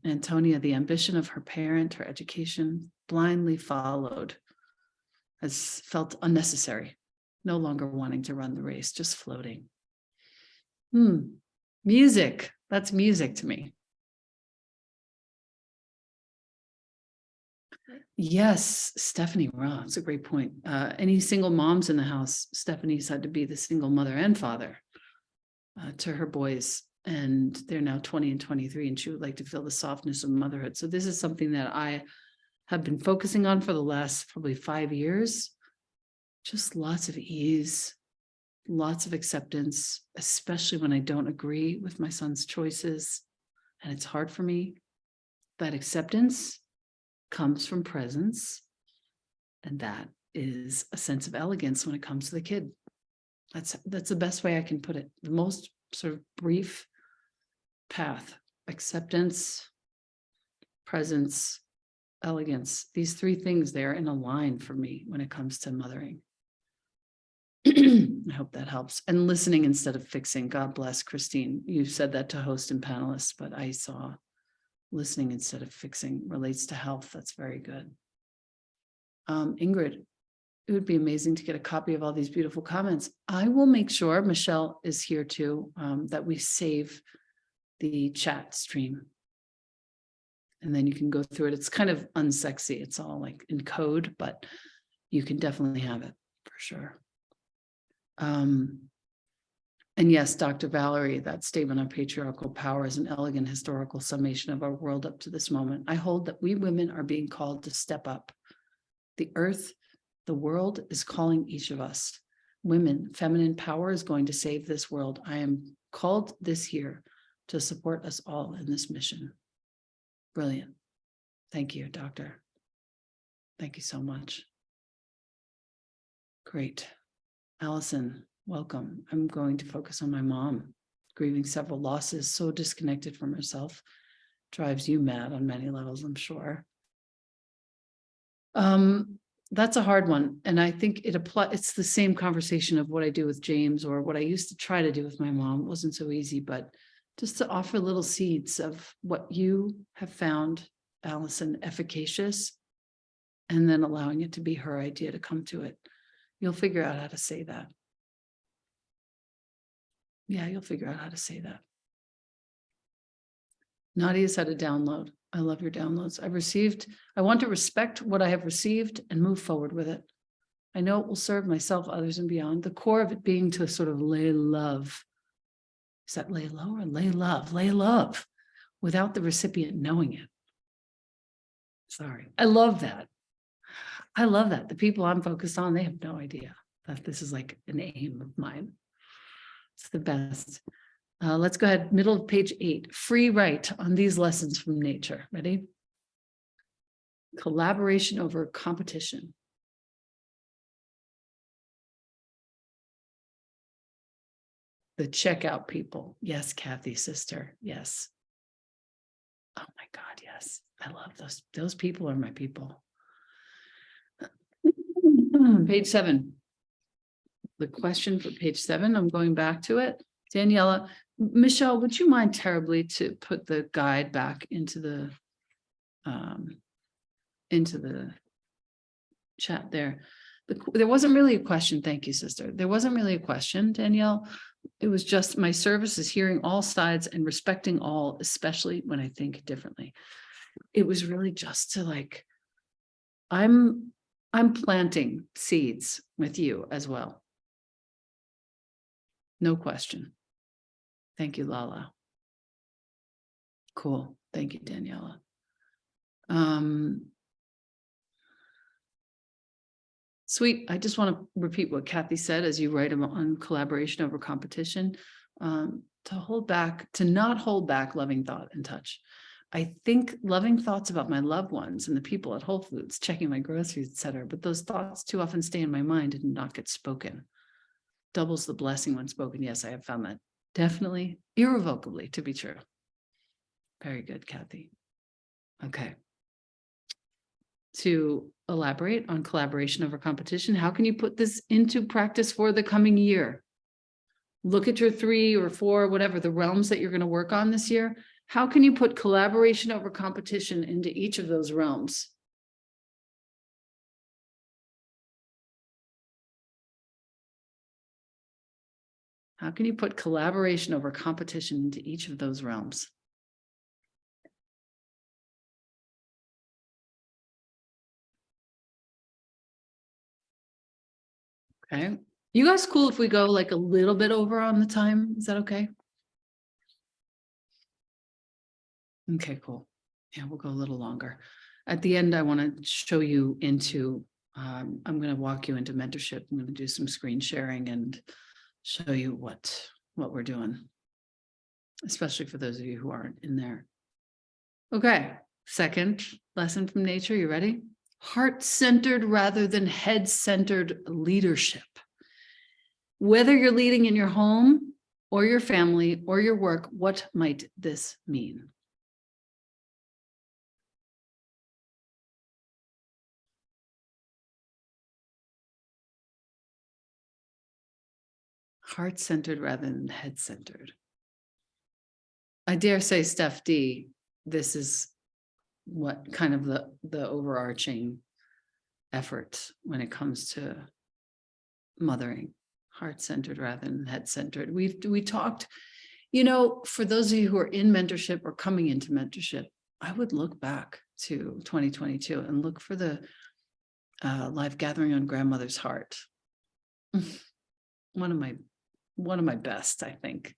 Antonia, the ambition of her parent, her education, blindly followed, has felt unnecessary. no longer wanting to run the race, just floating. Music. That's music to me. Yes, Stephanie, wow, that's a great point. Any single moms in the house, Stephanie's had to be the single mother and father to her boys, and they're now 20 and 23, and she would like to feel the softness of motherhood. So this is something that I have been focusing on for the last probably 5 years. Just lots of ease, lots of acceptance, especially when I don't agree with my son's choices and it's hard for me. That acceptance comes from presence, and that is a sense of elegance when it comes to the kid. That's the best way I can put it. The most sort of brief path: acceptance, presence, elegance. These 3 things, they're in a line for me when it comes to mothering. I hope that helps. And listening instead of fixing. God bless, Christine. You said that to host and panelists, but I saw listening instead of fixing relates to health. That's very good. Ingrid, it would be amazing to get a copy of all these beautiful comments. I will make sure, Michelle is here too, that we save the chat stream. And then you can go through it. It's kind of unsexy. It's all like in code, but you can definitely have it for sure. And yes, Dr. Valerie, that statement on patriarchal power is an elegant historical summation of our world up to this moment. I hold that we women are being called to step up. The earth, the world is calling each of us. Women, feminine power is going to save this world. I am called this year to support us all in this mission. Brilliant. Thank you, Doctor. Thank you so much. Great. Allison, welcome. I'm going to focus on my mom, grieving several losses, so disconnected from herself. Drives you mad on many levels, I'm sure. That's a hard one. And I think it's the same conversation of what I do with James, or what I used to try to do with my mom. It wasn't so easy, but just to offer little seeds of what you have found, Allison, efficacious, and then allowing it to be her idea to come to it. You'll figure out how to say that. Yeah, you'll figure out how to say that. Nadia's had a download. I love your downloads. I want to respect what I have received and move forward with it. I know it will serve myself, others, and beyond. The core of it being to sort of lay love. Is that lay low or lay love? Lay love without the recipient knowing it. Sorry. I love that. I love that. The people I'm focused on, they have no idea that this is like an aim of mine. It's the best. Let's go ahead, middle of page 8. Free write on these lessons from nature. Ready? Collaboration over competition. The checkout people. Yes, Kathy, sister. Yes. Oh my God, yes. I love those. Those people are my people. Page 7. The question for page 7, I'm going back to it. Daniela, Michelle, would you mind terribly to put the guide back into the chat there? There wasn't really a question. Thank you, sister. There wasn't really a question, Danielle. It was just my service is hearing all sides and respecting all, especially when I think differently. It was really just to like, I'm planting seeds with you as well. No question. Thank you, Lala. Cool. Thank you, Daniela. Sweet. I just want to repeat what Kathy said as you write on collaboration over competition, to not hold back loving thought and touch. I think loving thoughts about my loved ones and the people at Whole Foods, checking my groceries, etc. But those thoughts too often stay in my mind and not get spoken. Doubles the blessing when spoken. Yes, I have found that definitely, irrevocably to be true. Very good, Kathy. Okay. To elaborate on collaboration over competition, how can you put this into practice for the coming year? Look at your 3 or 4, whatever the realms that you're going to work on this year. How can you put collaboration over competition into each of those realms? How can you put collaboration over competition into each of those realms? Okay. You guys cool if we go like a little bit over on the time? Is that okay? Okay, cool. Yeah, we'll go a little longer. At the end, I want to show you into, I'm going to walk you into mentorship. I'm going to do some screen sharing and show you what we're doing, especially for those of you who aren't in there. Okay, second lesson from nature. You ready? Heart-centered rather than head-centered leadership. Whether you're leading in your home or your family or your work, what might this mean? Heart-centered rather than head-centered. I dare say, Steph D, this is what kind of the overarching effort when it comes to mothering. Heart-centered rather than head-centered. We talked, for those of you who are in mentorship or coming into mentorship, I would look back to 2022 and look for the live gathering on grandmother's heart. One of my best, I think.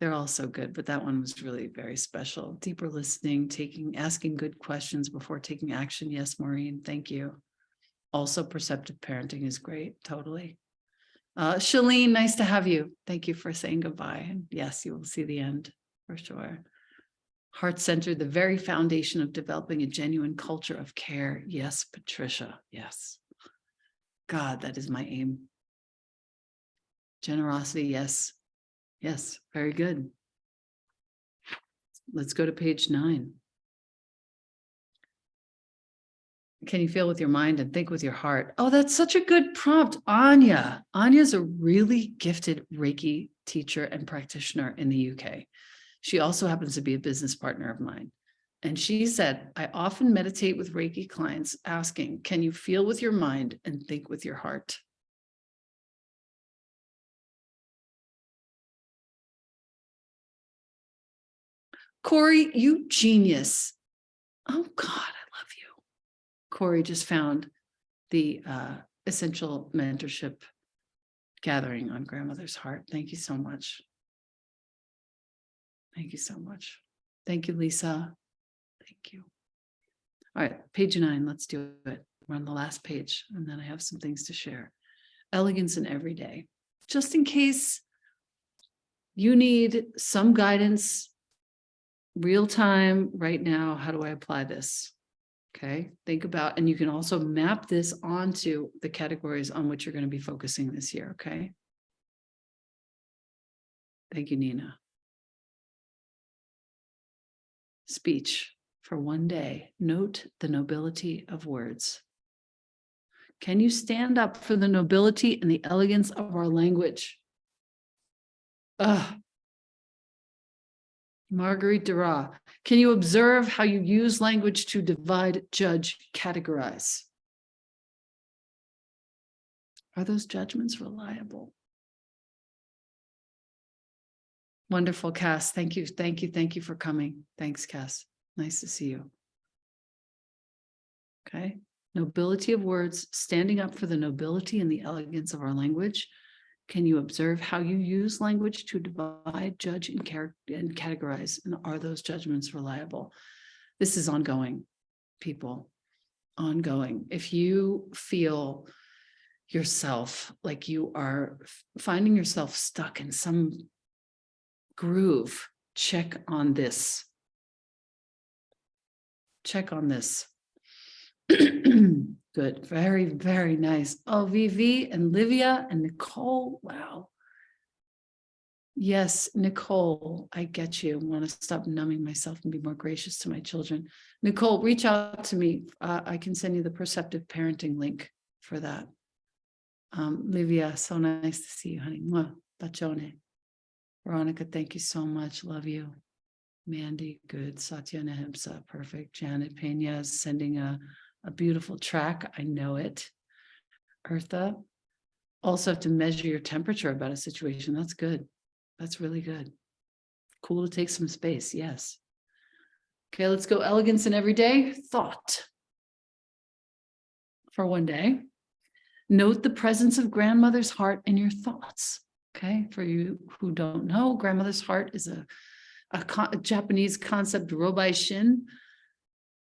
They're all so good, but that one was really very special. Deeper listening, asking good questions before taking action. Yes, Maureen, thank you. Also, perceptive parenting is great, totally. Shalene, nice to have you. Thank you for saying goodbye. And yes, you will see the end for sure. Heart-centered, the very foundation of developing a genuine culture of care. Yes, Patricia, yes. God, that is my aim. Generosity, yes. Yes, very good. Let's go to page 9. Can you feel with your mind and think with your heart? Oh, that's such a good prompt, Anya. Anya's a really gifted Reiki teacher and practitioner in the UK. She also happens to be a business partner of mine. And she said, I often meditate with Reiki clients asking, can you feel with your mind and think with your heart? Corey, you genius. Oh God, I love you. Corey just found the essential mentorship gathering on grandmother's heart. Thank you so much. Thank you so much. Thank you, Lisa. Thank you. All right, page 9, let's do it. We're on the last page, and then I have some things to share. Elegance in everyday. Just in case you need some guidance, real time, right now, how do I apply this? Okay, think about, and you can also map this onto the categories on which you're going to be focusing this year, okay? Thank you, Nina. Speech for one day. Note the nobility of words. Can you stand up for the nobility and the elegance of our language? Marguerite Duras, can you observe how you use language to divide, judge, categorize? Are those judgments reliable? Wonderful, Cass. Thank you. Thank you. Thank you for coming. Thanks, Cass. Nice to see you. Okay. Nobility of words, standing up for the nobility and the elegance of our language. Can you observe how you use language to divide, judge, and categorize? And are those judgments reliable? This is ongoing, people. Ongoing. If you feel yourself like you are finding yourself stuck in some groove, check on this. Check on this. Good. Very, very nice. Oh, Vivi and Livia and Nicole. Wow. Yes, Nicole, I get you. I want to stop numbing myself and be more gracious to my children. Nicole, reach out to me. I can send you the perceptive parenting link for that. Livia, so nice to see you, honey. Mwah. Bacione. Veronica, thank you so much. Love you. Mandy, good. Satya Nahimsa, perfect. Janet Pena is sending a beautiful track. I know it. Eartha, also have to measure your temperature about a situation. That's good. That's really good. Cool to take some space. Yes. Okay, let's go elegance in everyday thought. For one day, note the presence of grandmother's heart in your thoughts. Okay, for you who don't know, grandmother's heart is a Japanese concept, robai shin,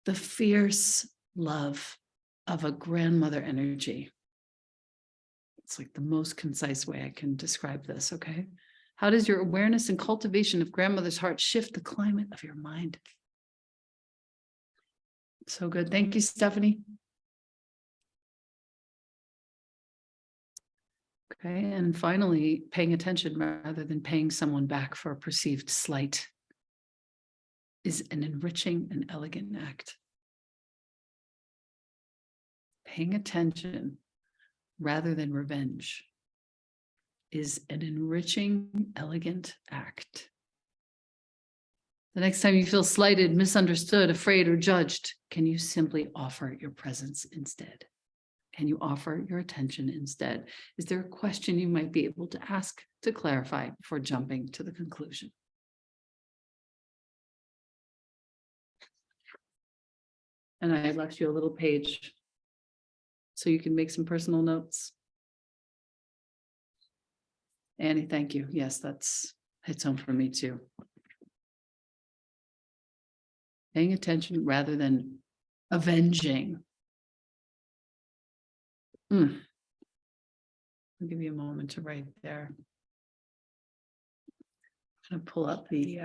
the fierce love of a grandmother energy. It's like the most concise way I can describe this, okay? How does your awareness and cultivation of grandmother's heart shift the climate of your mind? So good. Thank you, Stephanie. Okay, and finally, paying attention rather than paying someone back for a perceived slight is an enriching and elegant act. Paying attention rather than revenge is an enriching, elegant act. The next time you feel slighted, misunderstood, afraid, or judged, can you simply offer your presence instead? Can you offer your attention instead? Is there a question you might be able to ask to clarify before jumping to the conclusion? And I left you a little page so you can make some personal notes. Annie, thank you. Yes, that's hits home for me too. Paying attention rather than avenging. I'll give you a moment to write there. I'm going to pull up the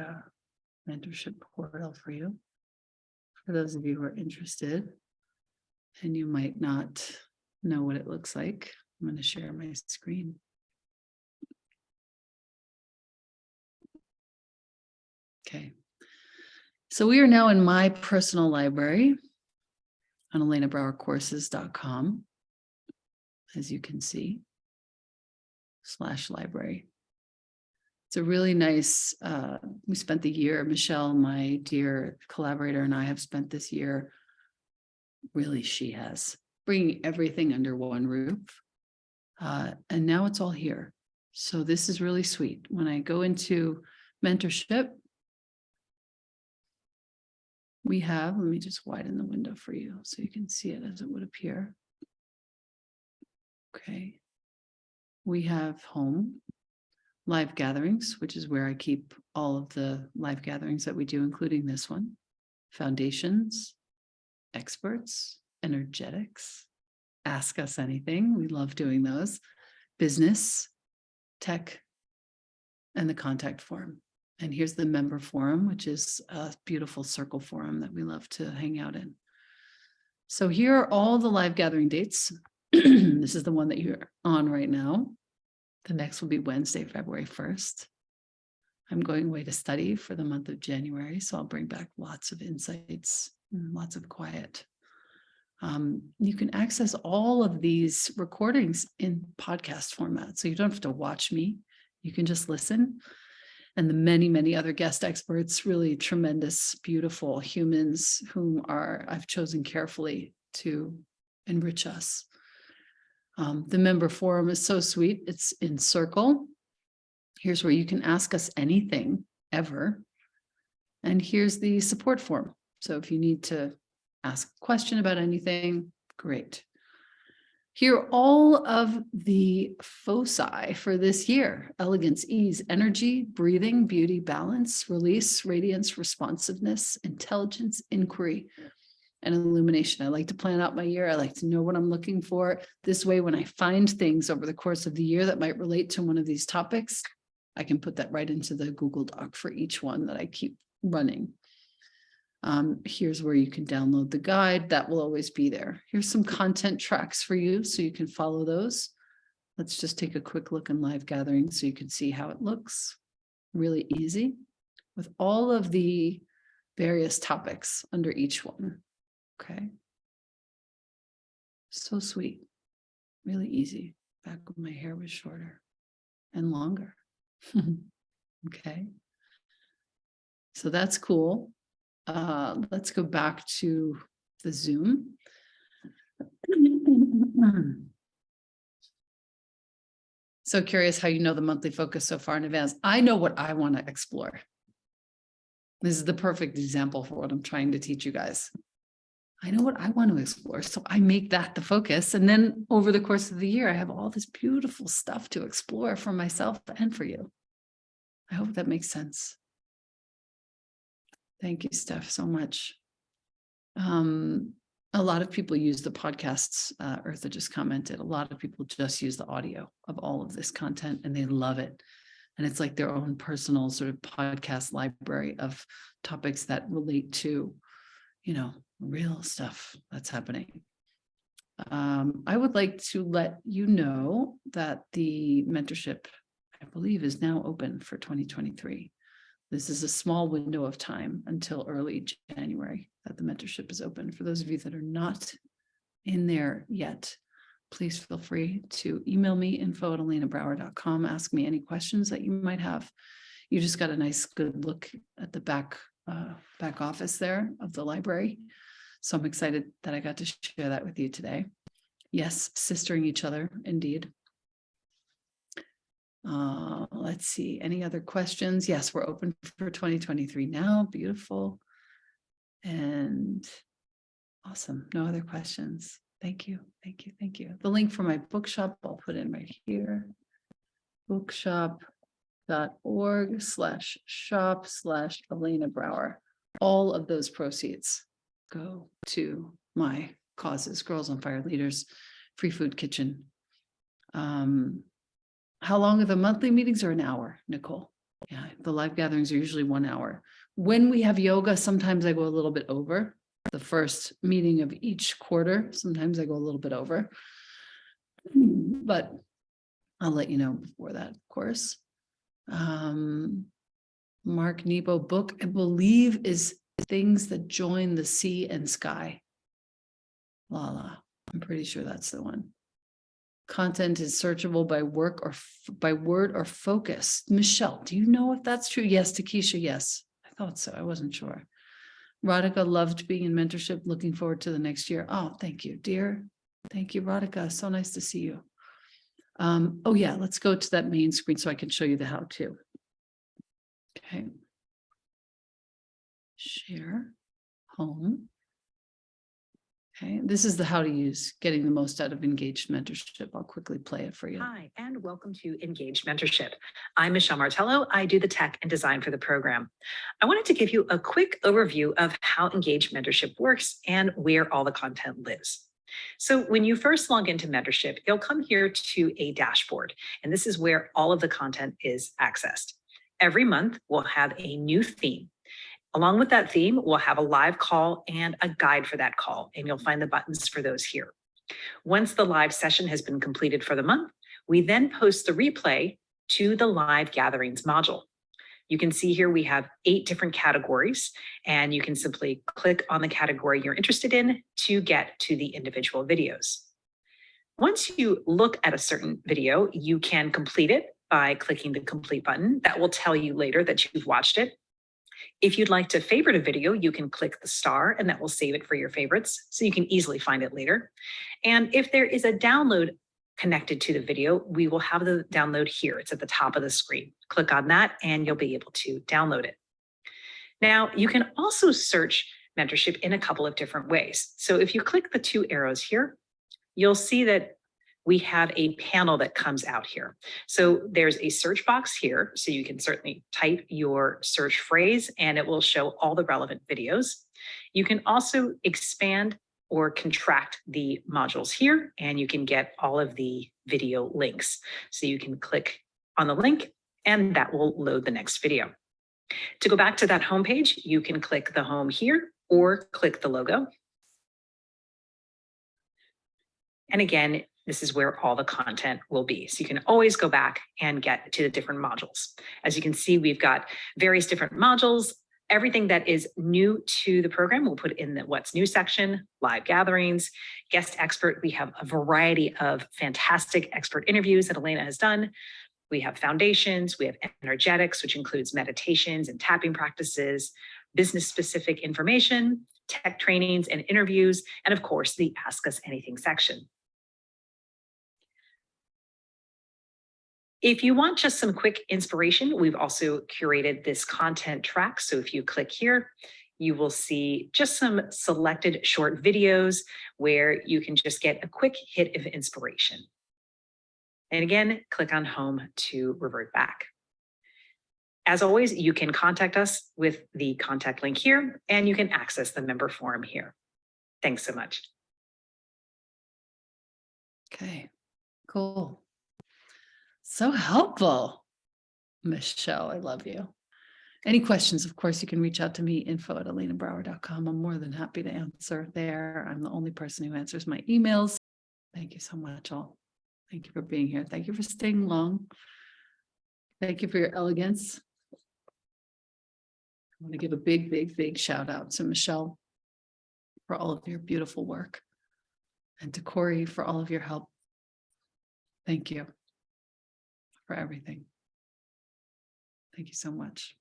mentorship portal for you. For those of you who are interested, and you might not know what it looks like, I'm going to share my screen. Okay. So we are now in my personal library on ElenaBrowerCourses.com, as you can see, /library. It's a really nice, we spent the year, Michelle, my dear collaborator, and I have spent this year, really she has, bringing everything under one roof. And now it's all here. So this is really sweet. When I go into mentorship, we have, let me just widen the window for you so you can see it as it would appear. Okay. We have home, live gatherings, which is where I keep all of the live gatherings that we do, including this one, foundations, experts, energetics, ask us anything. We love doing those, business, tech, and the contact forum. And here's the member forum, which is a beautiful circle forum that we love to hang out in. So here are all the live gathering dates. This is the one that you're on right now. The next will be Wednesday, February 1st. I'm going away to study for the month of January, so I'll bring back lots of insights and lots of quiet. You can access all of these recordings in podcast format, so you don't have to watch me. You can just listen. And the many, many other guest experts, really tremendous, beautiful humans whom I've chosen carefully to enrich us. The member forum is so sweet. It's in circle. Here's where you can ask us anything ever. And here's the support form. So if you need to ask a question about anything, great. Here are all of the foci for this year: elegance, ease, energy, breathing, beauty, balance, release, radiance, responsiveness, intelligence, inquiry, and illumination. I like to plan out my year. I like to know what I'm looking for. This way, when I find things over the course of the year that might relate to one of these topics, I can put that right into the Google Doc for each one that I keep running. Here's where you can download the guide. That will always be there. Here's some content tracks for you so you can follow those. Let's just take a quick look in live gathering so you can see how it looks. Really easy with all of the various topics under each one. Okay. So sweet. Really easy. Back when my hair was shorter and longer. Okay. So that's cool. Let's go back to the Zoom. So curious how you know the monthly focus so far in advance. I know what I want to explore. This is the perfect example for what I'm trying to teach you guys. I know what I want to explore. So I make that the focus. And then over the course of the year, I have all this beautiful stuff to explore for myself and for you. I hope that makes sense. Thank you, Steph, so much. A lot of people use the podcasts. Eartha just commented, a lot of people just use the audio of all of this content and they love it. And it's like their own personal sort of podcast library of topics that relate to, real stuff that's happening. I would like to let you know that the mentorship, I believe, is now open for 2023. This is a small window of time until early January that the mentorship is open. For those of you that are not in there yet, please feel free to email me, info@elenabrower.com. Ask me any questions that you might have. You just got a nice, good look at the back office there of the library. So I'm excited that I got to share that with you today. Yes, sistering each other, indeed. Let's see, any other questions? Yes, we're open for 2023 now. Beautiful. And awesome. No other questions. Thank you. Thank you. Thank you. The link for my bookshop, I'll put in right here. bookshop.org/shop/Elena Brower. All of those proceeds go to my causes, Girls on Fire Leaders, Free Food Kitchen. How long are the monthly meetings? Are an hour, Nicole? Yeah, the live gatherings are usually 1 hour. When we have yoga, sometimes I go a little bit over. The first meeting of each quarter, sometimes I go a little bit over. But I'll let you know before that, of course. Mark Nebo book, I believe, is Things That Join the Sea and Sky. Lala, I'm pretty sure that's the one. Content is searchable by by word or focus. Michelle, do you know if that's true? Yes, Takesha, yes. I thought so. I wasn't sure. Radhika loved being in mentorship. Looking forward to the next year. Oh, thank you, dear. Thank you, Radhika. So nice to see you. Oh yeah, let's go to that main screen so I can show you the how-to. Okay. Share, home. Okay, this is the how to use, getting the most out of Engaged Mentorship. I'll quickly play it for you. Hi, and welcome to Engaged Mentorship. I'm Michelle Martello. I do the tech and design for the program. I wanted to give you a quick overview of how Engaged Mentorship works and where all the content lives. So when you first log into Mentorship, you'll come here to a dashboard, and this is where all of the content is accessed. Every month, we'll have a new theme. Along with that theme, we'll have a live call and a guide for that call, and you'll find the buttons for those here. Once the live session has been completed for the month, we then post the replay to the live gatherings module. You can see here we have 8 different categories, and you can simply click on the category you're interested in to get to the individual videos. Once you look at a certain video, you can complete it by clicking the complete button. That will tell you later that you've watched it. If you'd like to favorite a video, you can click the star and that will save it for your favorites so you can easily find it later. And if there is a download connected to the video, we will have the download here. It's at the top of the screen. Click on that and you'll be able to download it. Now, you can also search mentorship in a couple of different ways. So if you click the 2 arrows here, you'll see that we have a panel that comes out here. So there's a search box here, so you can certainly type your search phrase and it will show all the relevant videos. You can also expand or contract the modules here, and you can get all of the video links. So you can click on the link and that will load the next video. To go back to that home page, you can click the home here or click the logo. And again, this is where all the content will be. So you can always go back and get to the different modules. As you can see, we've got various different modules. Everything that is new to the program, we'll put in the What's New section, live gatherings, guest expert. We have a variety of fantastic expert interviews that Elena has done. We have foundations, we have energetics, which includes meditations and tapping practices, business-specific information, tech trainings and interviews, and of course, the Ask Us Anything section. If you want just some quick inspiration, we've also curated this content track. So if you click here, you will see just some selected short videos where you can just get a quick hit of inspiration. And again, click on home to revert back. As always, you can contact us with the contact link here, and you can access the member forum here. Thanks so much. Okay, cool. So helpful. Michelle, I love you. Any questions, of course, you can reach out to me, info@elenabrower.com. I'm more than happy to answer there. I'm the only person who answers my emails. Thank you so much, all. Thank you for being here. Thank you for staying long. Thank you for your elegance. I want to give a big, big, big shout out to Michelle for all of your beautiful work, and to Corey for all of your help. Thank you for everything. Thank you so much.